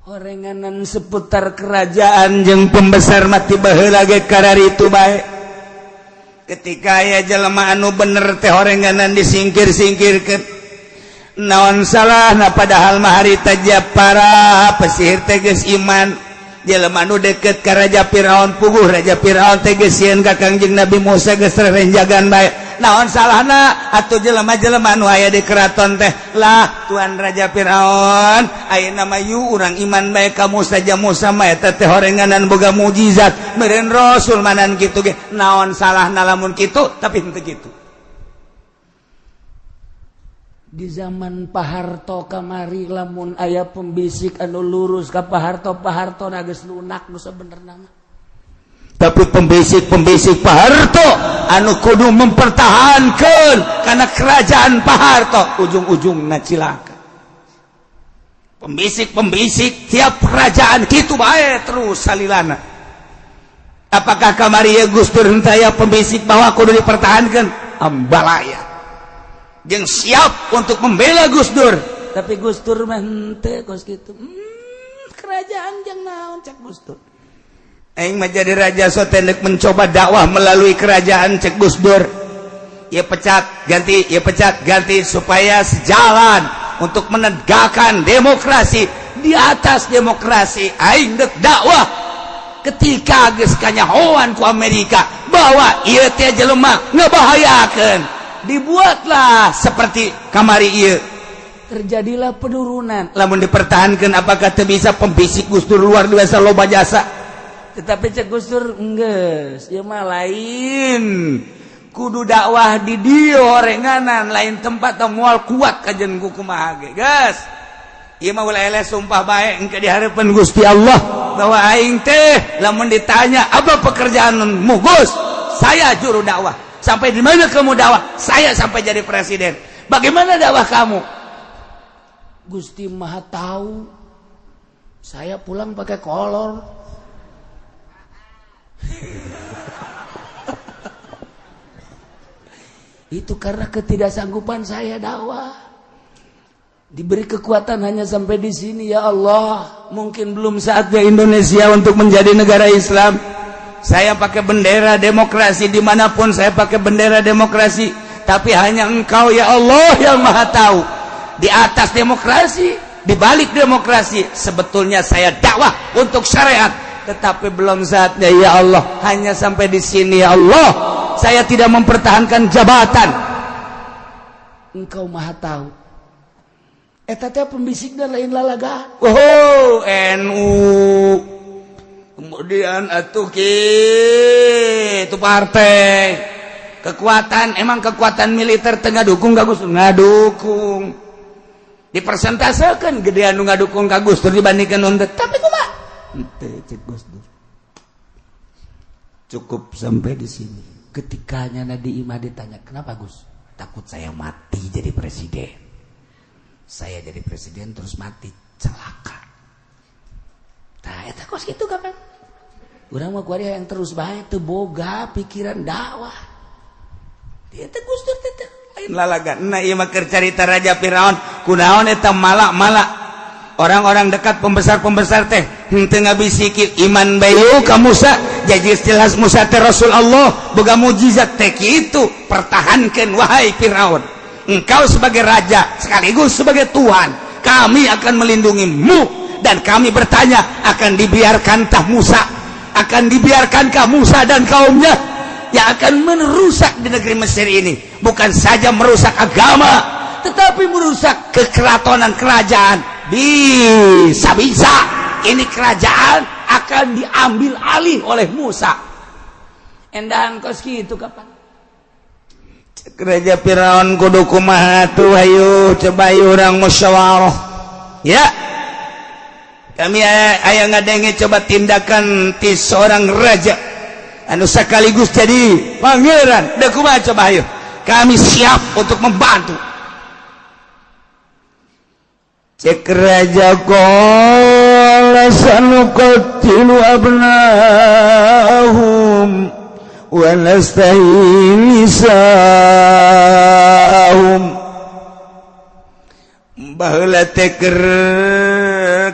horenganan seputar kerajaan jeung pembesar mati baheula ge kararitu bae ketika aya jelema anu bener teh horenganan disingkir-singkirkeun naon salahna padahal mah harita para pesihir teh geus iman jelema nu deukeut ka raja Firaun puguh raja Firaun teh geus sieun ka Kangjeng Nabi Musa geus rerenjagan bae naon salahna atuh jelema-jelema nu aya di keraton teh lah tuan raja Firaun ayeuna mah yu urang iman bae ka Musa ja Musa mah eta teh horenganan boga mukjizat meureun rasul manan kitu ge naon salahna lamun kitu tapi henteu kitu di zaman Pak Harto kamari lamun aya pembisik anu lurus ka Pak Harto geus lunak nu sabenerna mah tapi pembisik-pembisik Pak Harto anu kudu mempertahankan karena kerajaan Pak Harto ujung-ujungna cilaka. Pembisik-pembisik tiap kerajaan kitu bae terus salilana. Apakah kamari Gus Dur hentaya pembisik bahwa kudu dipertahankan? Ambalaya. Jeung siap untuk membela Gus Dur. Tapi Gus Dur mah henteu kos kitu. Kerajaan jeung naon cek Gus Dur. Aing mah jadi raja so tendek mencoba dakwah melalui kerajaan cek Gus Dur. Ya pecat ganti supaya sejalan untuk menegakkan demokrasi. Di atas demokrasi aing dek dakwah ketika geus kanyahoan ku Amerika bahwa ieu teh jelema ngabahayakeun. Dibuatlah seperti kamari ieu. Terjadilah penurunan. Lamun dipertahankan apakah teu bisa pembisik Gus Dur luar biasa loba jasa. Tetapi cek Gus Dur enggeus, ieu mah lain. Kudu dakwah di dieu horenganan, lain tempat teh moal kuat kajen ku kumaha ge. Geus. Ieu mah ulah eleh sumpah bae engke dihareupeun Gusti Allah bahwa aing teh lamun ditanya apa pekerjaanmu Gus? Saya juru dakwah. Sampai di mana kamu dakwah? Saya sampai jadi presiden. Bagaimana dakwah kamu? Gusti Maha tahu. Saya pulang pakai kolor. Itu karena ketidaksanggupan saya dakwah. Diberi kekuatan hanya sampai di sini. Ya Allah, mungkin belum saatnya Indonesia untuk menjadi negara Islam. Saya pakai bendera demokrasi dimanapun saya pakai bendera demokrasi. Tapi hanya Engkau ya Allah yang Maha tahu. Di atas demokrasi, di balik demokrasi, sebetulnya saya dakwah untuk syariat. Tetapi belum saatnya ya Allah. Hanya sampai di sini ya Allah. Saya tidak mempertahankan jabatan. Engkau Maha tahu. Eta teh pembisikna lain lalaga. Oh, NU. Kemudian atuh kitu partai. Kekuatan, emang kekuatan militer teu ngadukung ka Gus Dur? Ngadukung. Dipersentasekeun gedean nu ngadukung ka Gus Dur dibandingkeun nu teu. Tapi kumaha? Henteu cek Gus Dur. Cukup sampai di sini. Ketikanya Nadi Imah ditanya, "Kenapa Gus?" "Takut saya mati jadi presiden. Saya jadi presiden terus mati celaka." Tah eta kos kitu kapan? Urang mah kumaha yang terus bae teu boga pikiran dakwah. Dia teh Gus Dur teh lain lalagan. Nah ieu mah keur carita Raja Firaun. Kunaon eta malak-malak. Orang-orang dekat pembesar-pembesar teh henteu ngabisiki iman bayu ka Musa. Jadi jelas Musa teh Rasul Allah, boga mujizat teh kitu. Pertahankeun wahai Firaun. Engkau sebagai raja sekaligus sebagai Tuhan. Kami akan melindungimu dan kami bertanya akan dibiarkankah Musa? Akan dibiarkankah Musa dan kaumnya yang akan merusak di negeri Mesir ini? Bukan saja merusak agama, tetapi merusak kekeratonan kerajaan. Bisa-bisa ini kerajaan akan diambil alih oleh Musa. Endahan kos kitu kapan? Raja Firaun kudu kumaha tuh hayu coba urang musyawarah. Ya. Kami aya ngadenge coba tindakan ti seorang raja anu sekaligus jadi pangeran. Da kumaha coba hayu. Kami siap untuk membantu. Cek raja qala sanuqatilu abnahum wa nastahyi nisahum. Baheula teh keur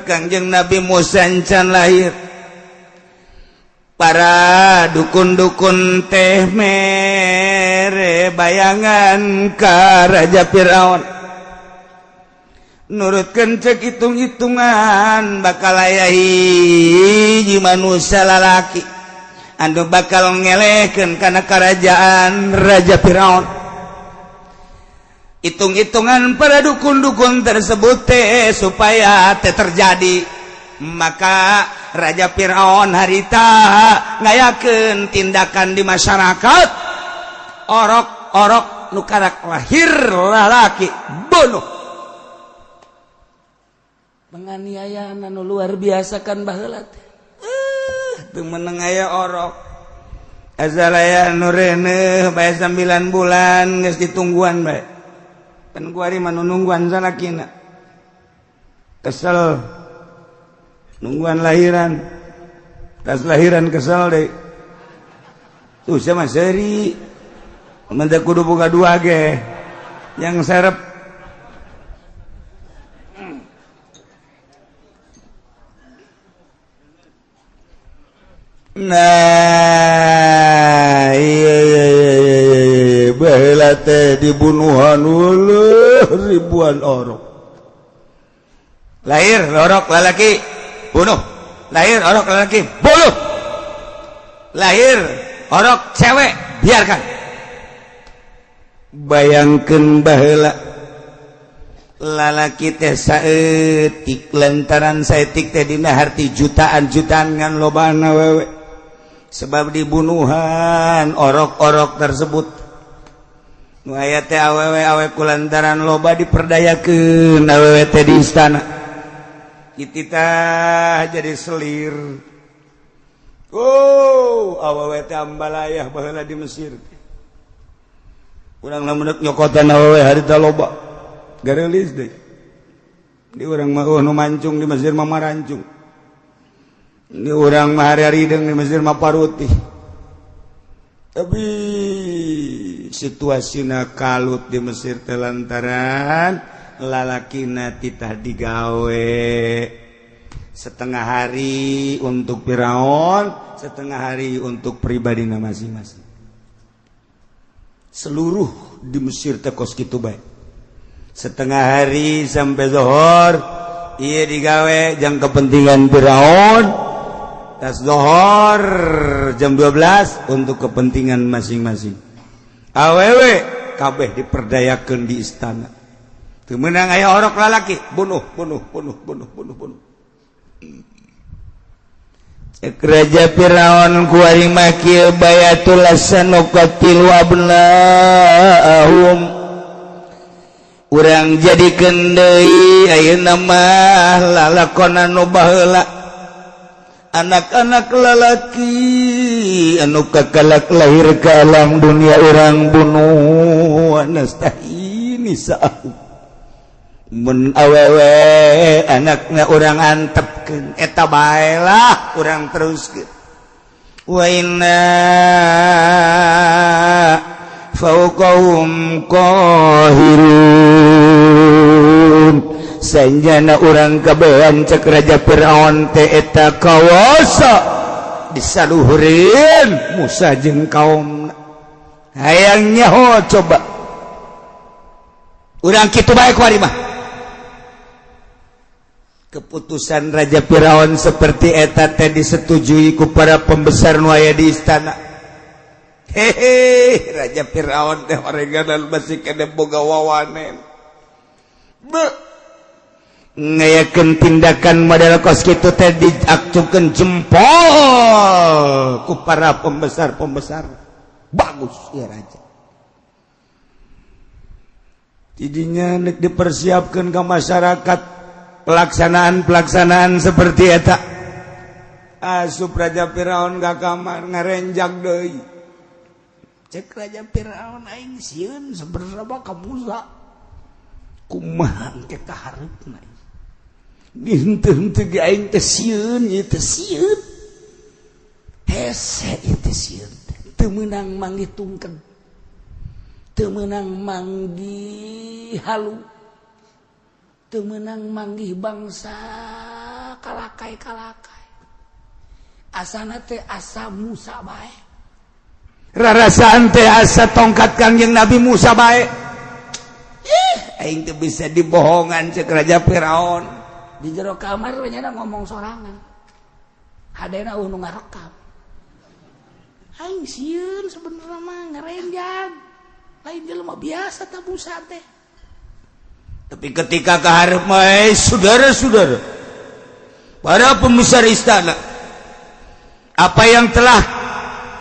Kangjeng Nabi Musa encan lahir. Para dukun-dukun teh mere bayangan ka Raja Firaun. Nurutkeun cek hitung-hitungan bakal aya hiji manusia lalaki anu bakal ngelehkeun kana kerajaan Raja Firaun. Hitung-hitungan para dukun-dukun tersebut teh supaya teh terjadi, maka Raja Firaun harita ngayakeun tindakan di masyarakat. Orok-orok nu karak lahir lalaki bunuh. Penganiayaan anu luar biasa kan baheula teh. Teu meneng aya orok. azalaya nurene bae 9 bulan geus ditungguan bae kan ku ari mah nungguan salakina kesel nungguan lahiran tas lahiran kesel deh tuh sama seri mentek kudu boga 2 ge yang serep nah iya baheula teh dibunuhan ribuan orok lahir orok lalaki bunuh lahir orok lalaki bunuh lahir orok cewek biarkan bayangkeun baheula lalaki teh saeutik lantaran saeutik teh dina harti jutaan-jutaan ngan lobana wewe sebab dibunuhan orok-orok tersebut nu aya teh awewe kulantaran loba diperdayakeun awewe teh di istana kitita jadi selir awewe teh ambalayah baheula di Mesir urang lamun nyokotan awewe harita loba garelis deh di urang mah nu mancung di Mesir mah marancung di urang mah hari-hari deung di Mesir mah paruti tapi situasina kalut di Mesir teh lantaran lalakina titah digawe setengah hari untuk Firaun setengah hari untuk pribadina masing-masing seluruh di Mesir teh kos kitu bae setengah hari sampai zuhur ieu digawe jang kepentingan Firaun tas zuhur jam 12 untuk kepentingan masing-masing awewe kabeh diperdayakeun di istana teu meunang aya orok lalaki bunuh cek raja Firaun ku ari mah kieu bayatul asanokatil wabnahum urang jadikeun deui ayeuna mah lalakonan nu baheula anak-anak lalaki anu kakalak lahir ka alam dunia urang bunuh anastahini sa'u mun awewe anakna urang antepkeun eta bae lah urang teruskeun wa inna fauqahum qahirun sanjana urang kabehan cek raja Firaun teh eta kawasa disaluhureun Musa jeung kaumna hayang nyaho coba urang kitu bae ku ari mah keputusan raja Firaun seperti eta teh disetujui ku para pembesar nu aya di istana hehe raja Firaun teh orenganan masih kena boga wawanen ngayakeun tindakan model kos kitu teh diakcukeun jempol ku para pembesar-pembesar bagus ya raja tidinya nek dipersiapkeun ka masyarakat pelaksanaan seperti eta asup raja Firaun ka kamar ngarenjak deui cek raja Firaun aing sieun seberapa ka Musa kumaha engke kaharepna henteu ge aing teh sieun ieu teh sieun hese ieu teh sieun teu meunang manggih tungked teu meunang manggih halu teu meunang manggih bangsa kalakai-kalakai asana teh asa Musa bae rarasaan teh asa tongkat Kangjeng Nabi Musa bae aing teh bisa dibohongan cek raja Firaun di jero kamar nyana ngomong sorangan hadena nu ngarekam aing sieun sebenarnya mah ngarenjang lain jelema biasa tah Musa teh tapi ketika kaharep mah saudara-saudara para pembesar istana apa yang telah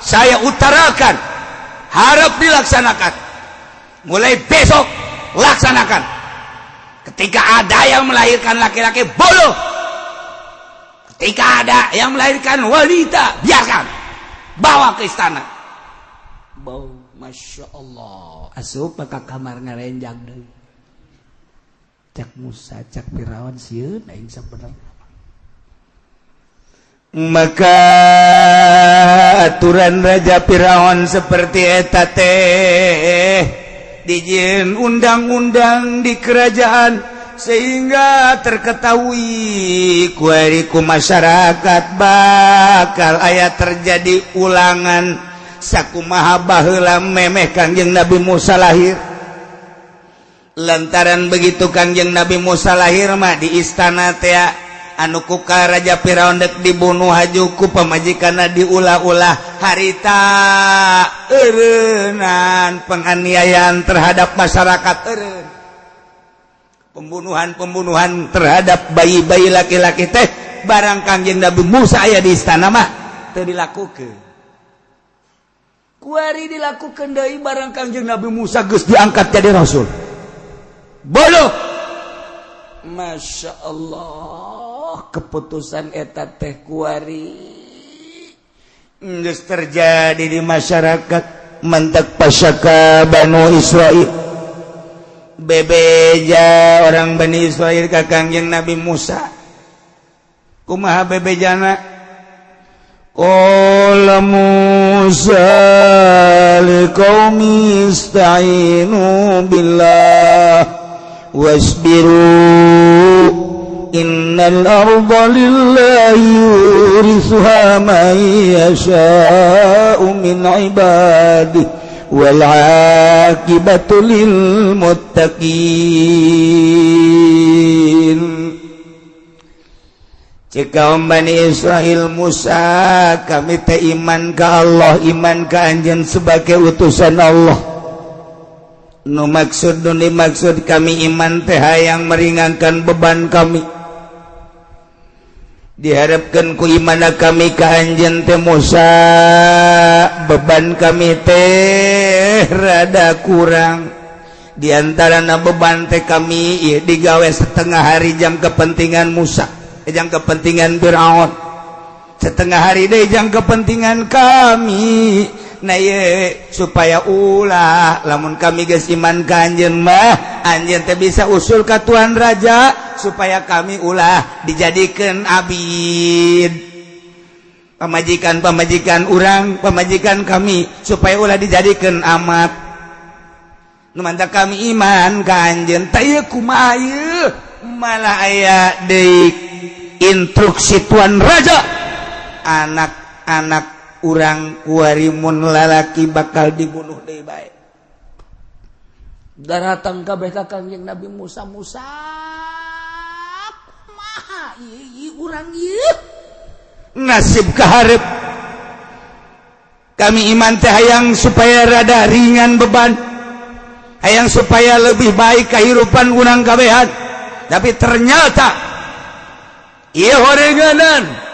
saya utarakan harap dilaksanakan mulai besok laksanakan ketika ada yang melahirkan laki-laki bodoh ketika ada yang melahirkan wanita biarkan bawa ke istana bau Masya Allah asup maka kamar ngarenjang deui cak Musa cak Firaun sieun aing sabenerna maka aturan Raja Firaun seperti eta teh dijieun undang-undang di kerajaan sehingga terketahui ku masyarakat bakal aya terjadi ulangan sakumaha baheula memeh Kangjeng Nabi Musa lahir. Lantaran begitu Kangjeng Nabi Musa lahir mah di istana teh anu ku ka Raja Firaun dek dibunuh haju ku pamajikanna diulah-ulah harita eureunnan penganiayaan terhadap masyarakat eureun. Pembunuhan terhadap bayi-bayi laki-laki teh barang Kangjeng Nabi Musa aya di istana mah teu dilakukeun. Kuari dilakukeun deui barang Kangjeng Nabi Musa geus diangkat jadi rasul. Bodoh. Masya Allah keputusan eta teh kuari geus terjadi di masyarakat mantak pasaka Banu Israil. Bebeja orang Bani Israil ka Kangjeng Nabi Musa kumaha bebejana qala Musa liqaumi ista'inu billah wasbiru innal arda lillahi yurithuha man yasha'u min ibadihi wal aqibatu lil muttaqin. Cek kaum Bani Israil Musa kami teh iman ka Allah iman ka anjeun sebagai utusan Allah nu maksud kami iman teh hayang meringankan beban kami diharapkan ku imana kami ka anjeun teh Musa beban kami teh rada kurang diantarana beban teh kami ieu digawe setengah hari jam kepentingan Musa jam kepentingan Firaun setengah hari deui jam kepentingan kami nah ye supaya ulah lamun kami geus iman ka anjeun mah anjeun teh bisa usul ka tuan raja supaya kami ulah dijadikeun abid pamajikan urang pamajikan kami supaya ulah dijadikeun amat nu mantap kami iman ka anjeun tah ieu kumaha ieu malah aya deui instruksi tuan raja anak-anak urang kuarimun lalaki bakal dibunuh deui bae. Daratang kabeh ka Kangjeng Nabi Musa kumaha ieu urang ieu nasib kaharep kami iman teh hayang supaya rada ringan beban hayang supaya lebih baik kehidupan urang kabehan tapi ternyata ieu horenganan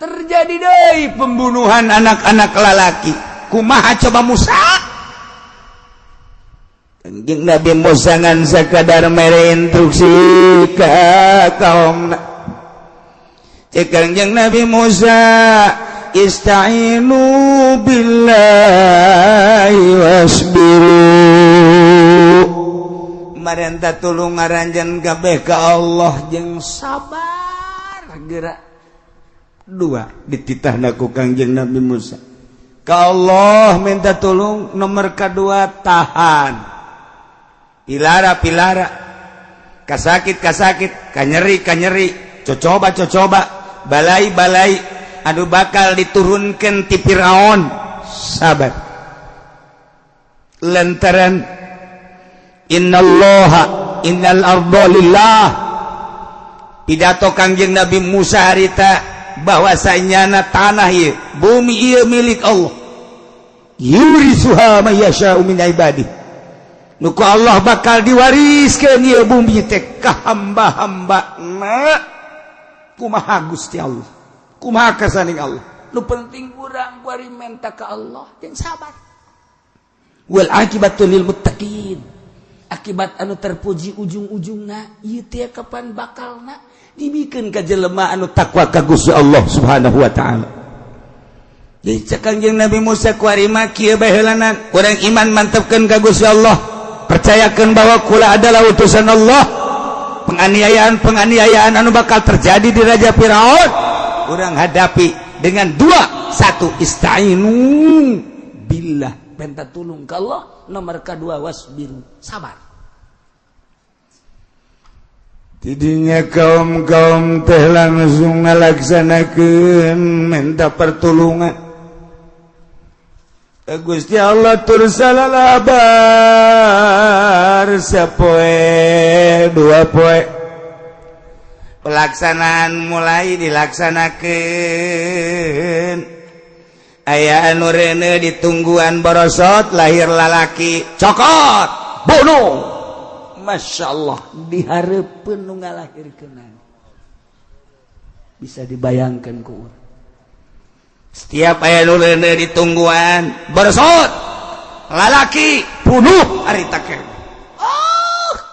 terjadi deui pembunuhan anak-anak lalaki. Kumaha coba Musa? Kangjeng Nabi Musa ngan sakadar mere instruksi ka kaumna. Cek Kangjeng Nabi Musa ista'inu billahi wasbiru. Marenta tulung ngaranjeun kabeh ka Allah jeung sabar geura. Dua dititahna ku Kangjeng Nabi Musa ka Allah minta tolong nomor kedua tahan pilara kasakit kanyeri cocoba balai anu bakal diturunkeun ti Firaun sabar lantaran innal arda lillah pidato Kangjeng Nabi Musa harita bahwasanya tanah ieu bumi ieu milik Allah yurisuha may yasha'u min ibadihi nu ku Allah bakal diwariskeun ieu bumi teh ka hamba-hambana kumaha Gusti Allah kumaha kasaning Allah nu penting urang bari menta ka Allah jeung sabar wal aqibatu lil muttaqin akibat anu terpuji ujung-ujungna ieu teh kapan bakalna dibikeun ka jelema anu takwa ka Gusti Allah Subhanahu wa taala. Kangjeng Nabi Musa kuarima kieu baheulanan urang iman mantepkeun ka Gusti Allah percayakeun bahwa kula adalah utusan Allah penganiayaan anu bakal terjadi di Raja Firaun urang hadapi dengan 2 1 istainu billah minta tulung ka Allah nomor kedua wasbiru sabar tidinya kaum-kaum teh langsung ngalaksanakeun minta pertolongan Gusti Allah tur salalabar sapoe 2 poe pelaksanaan mulai dilaksanakeun aya anu reuneu ditungguan borosot lahir lalaki cokot bunuh Masya Allah dihareupeun nu ngalahirkeun bisa dibayangkan ku urang setiap aya nu reuneu ditungguan borosot lalaki bunuh harita kene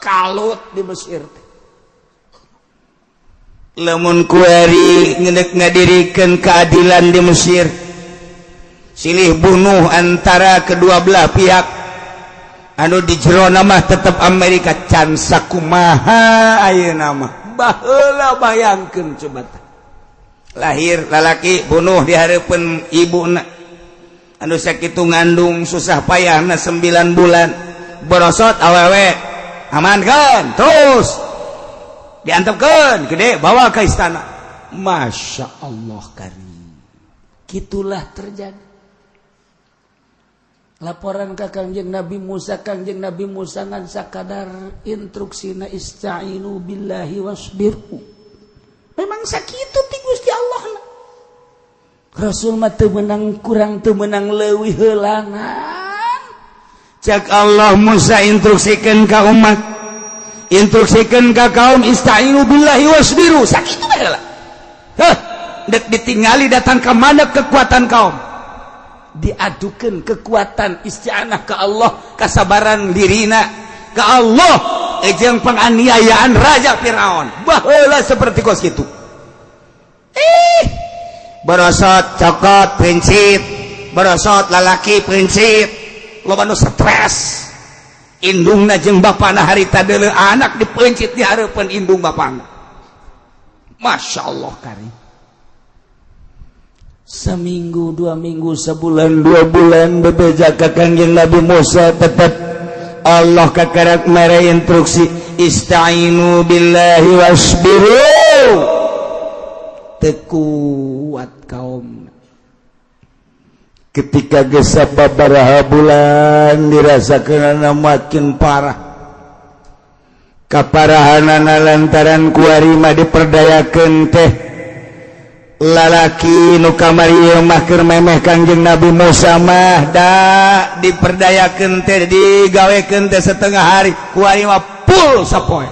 kalut di Mesir lamun kuari ngeundeuk ngadirikeun keadilan di Mesir silih bunuh antara kedua belah pihak anu di jero mah tetep Amerika can sakumaha ayeuna mah baheula bayangkeun coba lahir lalaki bunuh di hareupeun ibuna anu sakitu ngandung susah payahna 9 bulan borosot awewe amankan terus diantepkeun gede bawa ke istana Masya Allah karim gitulah terjadi laporan ka Kangjeng Nabi Musa ngan sakadar instruksina ista'inu billahi wasbiru memang sakitu ti Gusti Allah Rasul mah teu meunang kurang teu meunang leuwih heulangan cak Allah Musa instruksikeun ka umat instruksikeun ka kaum ista'inu billahi wasbiru sakitu bae heula dek ditingali datang ka mana kekuatan kaum diadukeun kekuatan isti'anah ka Allah kasabaran dirina ka Allah jeung penganiayaan Raja Firaun baheula seperti kos kitu borosot cokot prinsip borosot lalaki prinsip loba nu stres indungna jeung bapana harita deuleu anak dipencit di hareupeun indung bapana Masya Allah karim seminggu 2 minggu sebulan 2 bulan bebeja ka Kangjeng Nabi Musa tetep Allah kakarak mere instruksi ista'inu billahi wasbiru tekuat kaum ketika geus sababaraha bulan dirasakeunana makin parah kaparahanana lantaran kuari mah diperdayakeun teh lalaki nu kamari mah keur memeh Kangjeng Nabi Musa mah da diperdayakeun teh digawekeun teh setengah hari kuari mah full sapoe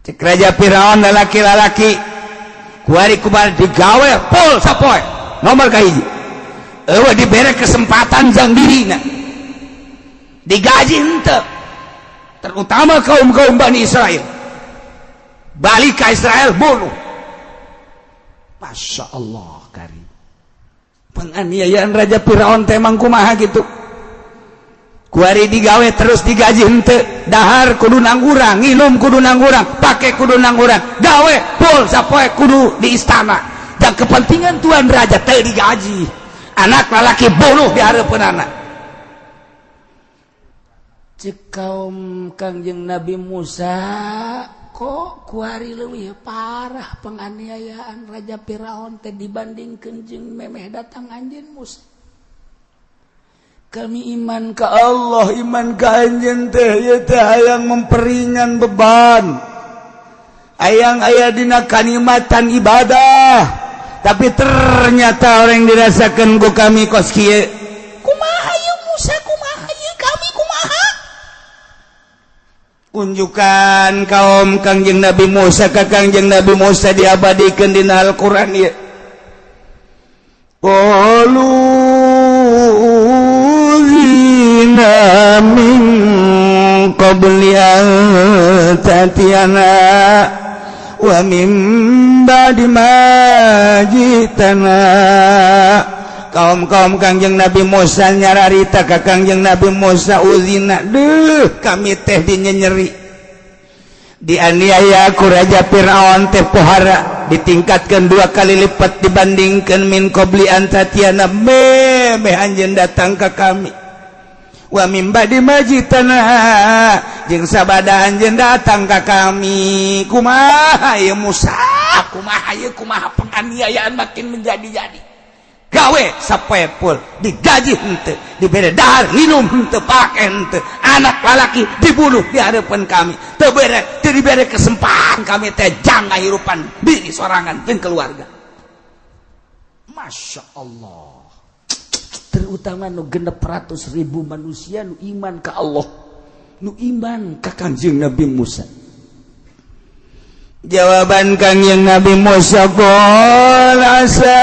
cek Raja Firaun lalaki-lalaki kuari kumaha digawe full sapoe nomor kahiji eueuh dibere kesempatan jang dirina digaji henteu terutama kaum-kaum Bani Israel balik ke Israel bunuh Masya Allah karim penganiayaan Raja Firaun temang kumaha gitu kuari digawe terus digaji henteu dahar kudu nangurang nginum kudu nangurang pake kudu nangurang gawe full sapoe kudu di istana dan kepentingan tuan raja teu digaji anak lalaki bunuh di hareupeunana cek kaum Kangjeng Nabi Musa kok kuari leuwih parah penganiayaan Raja Firaun teh dibandingkeun jeung memeh datang anjeun Musa kami iman ka Allah iman ka anjeun teh ieu teh hayang memperingan beban hayang aya dina kanikmatan ibadah tapi ternyata orang dirasakeun ku kami kos kieu kumaha ieu Musa kumaha ieu kami kumaha unjukan kaum Kangjeng Nabi Musa ka Kangjeng Nabi Musa diabadikeun dina Al-Qur'an ieu qalu zina min qabli an tatiyana wa min ba'di ma jitana kaum-kaum Kangjeng Nabi Musa nyararita ka Kangjeng Nabi Musa uzina kami teh dinyeri dianiaya ku Raja Firaun teh pohara ditingkatkan 2 kali lipat dibandingkan min qabli antatiana me anjeun datang ka kami wa min ba'di majitana jeung sabada anjeun datang ka kami kumaha ieu Musa kumaha penganiayaan makin menjadi-jadi gawe sapepul digaji henteu dibere dahar minum henteu pake henteu anak lalaki dibunuh di harapan kami teu dibere kesempatan kami teh jang ngahirupan diri sorangan jeung keluarga. Masya Allah, terutama nu 600.000 manusia nu iman ka Allah, nu iman ka Kangjeng Nabi Musa. Jawaban Kangjeng Nabi Musa qul asa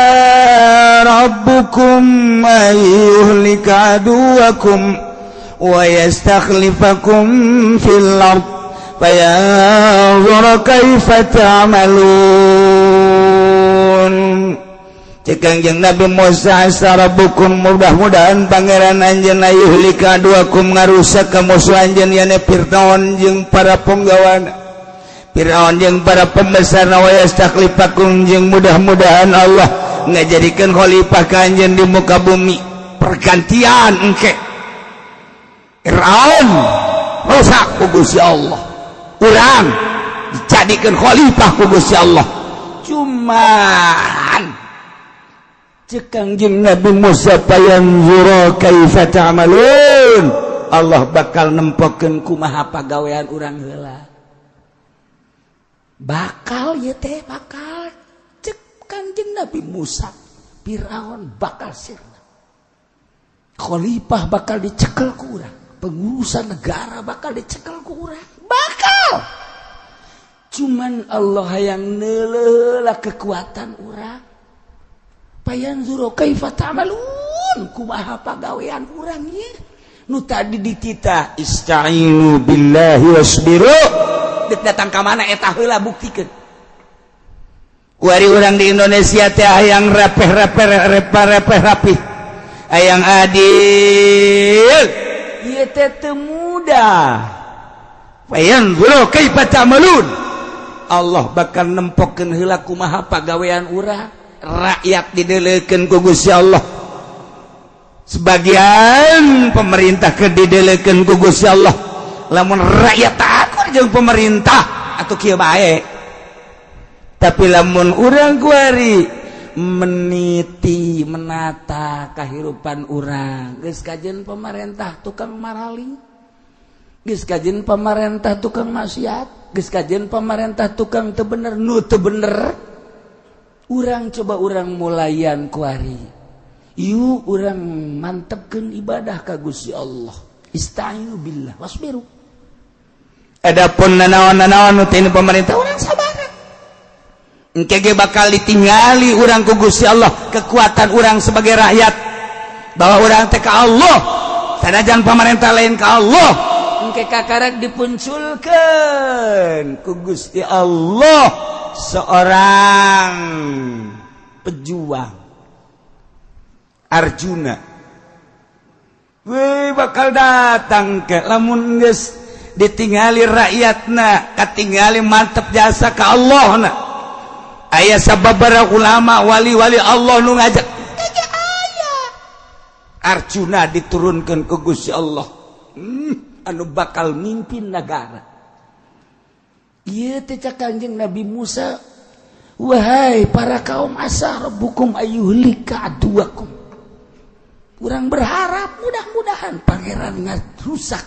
rabbukum ayyuhlika aduwakum wa yastakhlifakum fil ard fayanzura kaifa ta'malun. Cek Kangjeng Nabi Musa asa rabbukum mudah-mudahan pangeran anjeun ayyuhlika aduwakum ngarusak ka musuh anjeun yana Firaun jeung para penggawana Firaun jeung para pembesar wa yastakhlifakum jeung mudah-mudahan Allah ngajadikeun khalifah ka anjeun di muka bumi pergantian engke Firaun rusak ku Gusti Allah urang dijadikeun khalifah ku Gusti Allah cuman cek Kangjeng Nabi Musa payanzura kaifa ta'malun Allah bakal nempokeun kumaha pagawean urang heula bakal cek Kangjeng Nabi Musa Firaun bakal sirna khalifah bakal dicekel ku urang pengurusan negara bakal dicekel ku urang bakal cuman Allah yang neuleula kekuatan urang payanzuru kaifa ta'malun kumaha pagawean urang ieu nu tadi ditita ista'inu billahi wasbiru datang ke mana eta heula buktikeun kuari urang di Indonesia teh hayang rapih hayang adil ieu teh teu mudah fayanzuru kaifa ta'malun Allah bakal nempokeun heula kumaha pagawean urang rakyat didelekeun ku Gusti Allah sebagian pemerintah kedidelekeun ku Gusti Allah lamun rakyat takut jeung pemerintah atuh kieu bae tapi lamun urang kuari meniti menata kahirupan urang geus kajen pemerintah tukang maraling geus kajen pemerintah tukang maksiat geus kajen pemerintah tukang teu bener nu teu bener urang coba urang mulayan kuari ieu urang mantepkeun ibadah ka Gusti Allah ista'inu billah wasbiru adapun nanaon-nanaon nu tinu pemerintah urang sabaran engke ge bakal ditingali urang ku Gusti Allah kekuatan urang sebagai rakyat bahwa urang teh ka Allah sanajan pemerintah lain ka Allah engke kakarek dipunculkeun ku Gusti Allah seorang pejuang Arjuna bakal datang ke lamun geus ditingali rakyatna katingali mantep jasa ka Allahna aya sababaraha ulama wali-wali Allah nu ngajak aya Arjuna diturunkeun ku Gusti Allah anu bakal mimpin negara ieu teh Kangjeng Nabi Musa wahai para kaum asa rabbukum ayyuhlika aduwakum urang berharap mudah-mudahan pangeran ngarusak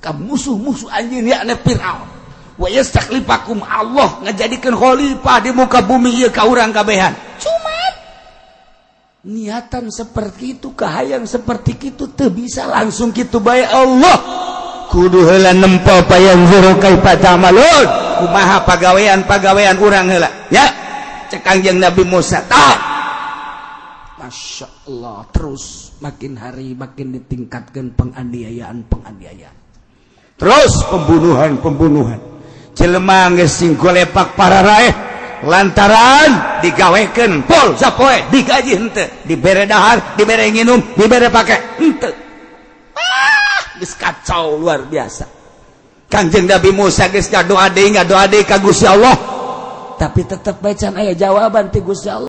ka musuh-musuh anjeun yakna Firaun wa yastakhlifakum Allah ngajadikeun khalifah di muka bumi ieu ka urang kabehan cuman niatan seperti itu kahayang seperti itu teu bisa langsung kitu bae Allah kudu heula nempo payanzuru kaifa ta'malun kumaha pagawean urang heula ya cek Kangjeng Nabi Musa tah Masya Allah terus makin hari makin ditingkatkan penganiayaan terus pembunuhan jelema geus sing golepak para raeh lantaran digawekeun pol sapoe digaji henteu dibere dahar dibere nginum dibere pake henteu geus kacau luar biasa. Kanjeng Nabi Musa geus ngadoa deui ka Gusti Allah tapi tetep bacan aya jawaban ti Gusti Allah.